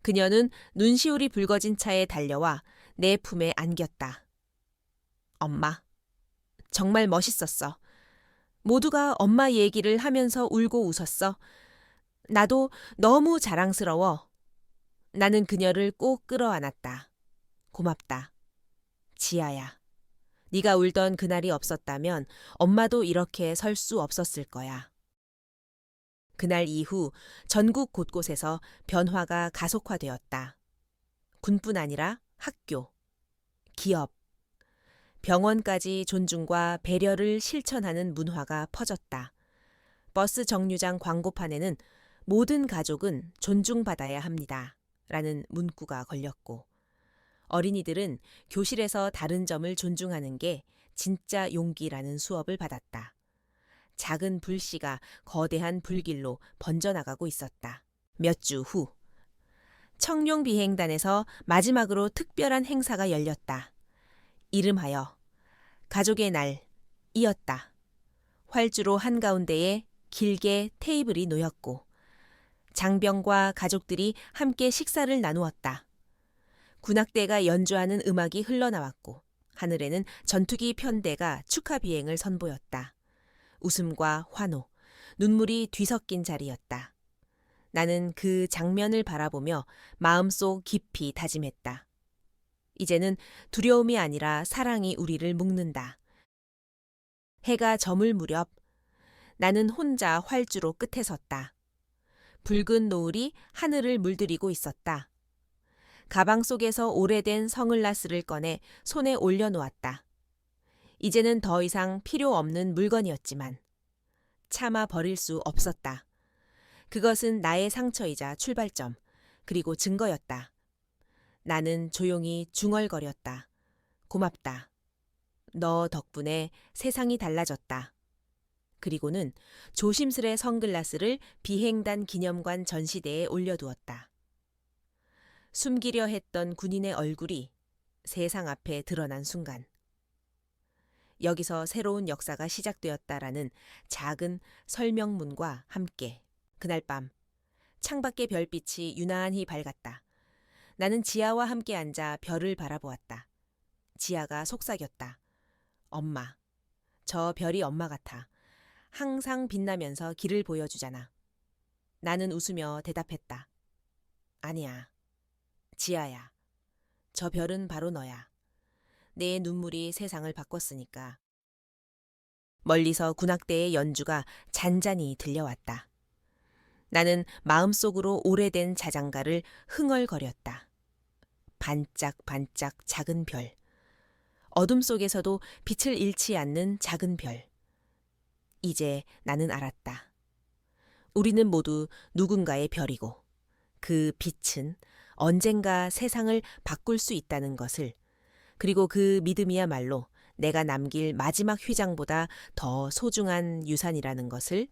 그녀는 눈시울이 붉어진 차에 달려와 내 품에 안겼다. 엄마, 정말 멋있었어. 모두가 엄마 얘기를 하면서 울고 웃었어. 나도 너무 자랑스러워. 나는 그녀를 꼭 끌어안았다. 고맙다. 지아야. 네가 울던 그날이 없었다면 엄마도 이렇게 설 수 없었을 거야. 그날 이후 전국 곳곳에서 변화가 가속화되었다. 군뿐 아니라 학교, 기업, 병원까지 존중과 배려를 실천하는 문화가 퍼졌다. 버스 정류장 광고판에는 모든 가족은 존중받아야 합니다. 라는 문구가 걸렸고 어린이들은 교실에서 다른 점을 존중하는 게 진짜 용기라는 수업을 받았다. 작은 불씨가 거대한 불길로 번져나가고 있었다. 몇 주 후, 청룡비행단에서 마지막으로 특별한 행사가 열렸다. 이름하여 가족의 날이었다. 활주로 한가운데에 길게 테이블이 놓였고 장병과 가족들이 함께 식사를 나누었다. 군악대가 연주하는 음악이 흘러나왔고 하늘에는 전투기 편대가 축하 비행을 선보였다. 웃음과 환호, 눈물이 뒤섞인 자리였다. 나는 그 장면을 바라보며 마음속 깊이 다짐했다. 이제는 두려움이 아니라 사랑이 우리를 묶는다. 해가 저물 무렵 나는 혼자 활주로 끝에 섰다. 붉은 노을이 하늘을 물들이고 있었다. 가방 속에서 오래된 선글라스를 꺼내 손에 올려놓았다. 이제는 더 이상 필요 없는 물건이었지만 차마 버릴 수 없었다. 그것은 나의 상처이자 출발점, 그리고 증거였다. 나는 조용히 중얼거렸다. 고맙다. 너 덕분에 세상이 달라졌다. 그리고는 조심스레 선글라스를 비행단 기념관 전시대에 올려두었다. 숨기려 했던 군인의 얼굴이 세상 앞에 드러난 순간, 여기서 새로운 역사가 시작되었다라는 작은 설명문과 함께 그날 밤 창밖의 별빛이 유난히 밝았다. 나는 지아와 함께 앉아 별을 바라보았다. 지아가 속삭였다. 엄마, 저 별이 엄마 같아. 항상 빛나면서 길을 보여주잖아. 나는 웃으며 대답했다. 아니야. 지아야. 저 별은 바로 너야. 내 눈물이 세상을 바꿨으니까. 멀리서 군악대의 연주가 잔잔히 들려왔다. 나는 마음속으로 오래된 자장가를 흥얼거렸다. 반짝반짝 작은 별. 어둠 속에서도 빛을 잃지 않는 작은 별. 이제 나는 알았다. 우리는 모두 누군가의 별이고 그 빛은 언젠가 세상을 바꿀 수 있다는 것을, 그리고 그 믿음이야말로 내가 남길 마지막 휘장보다 더 소중한 유산이라는 것을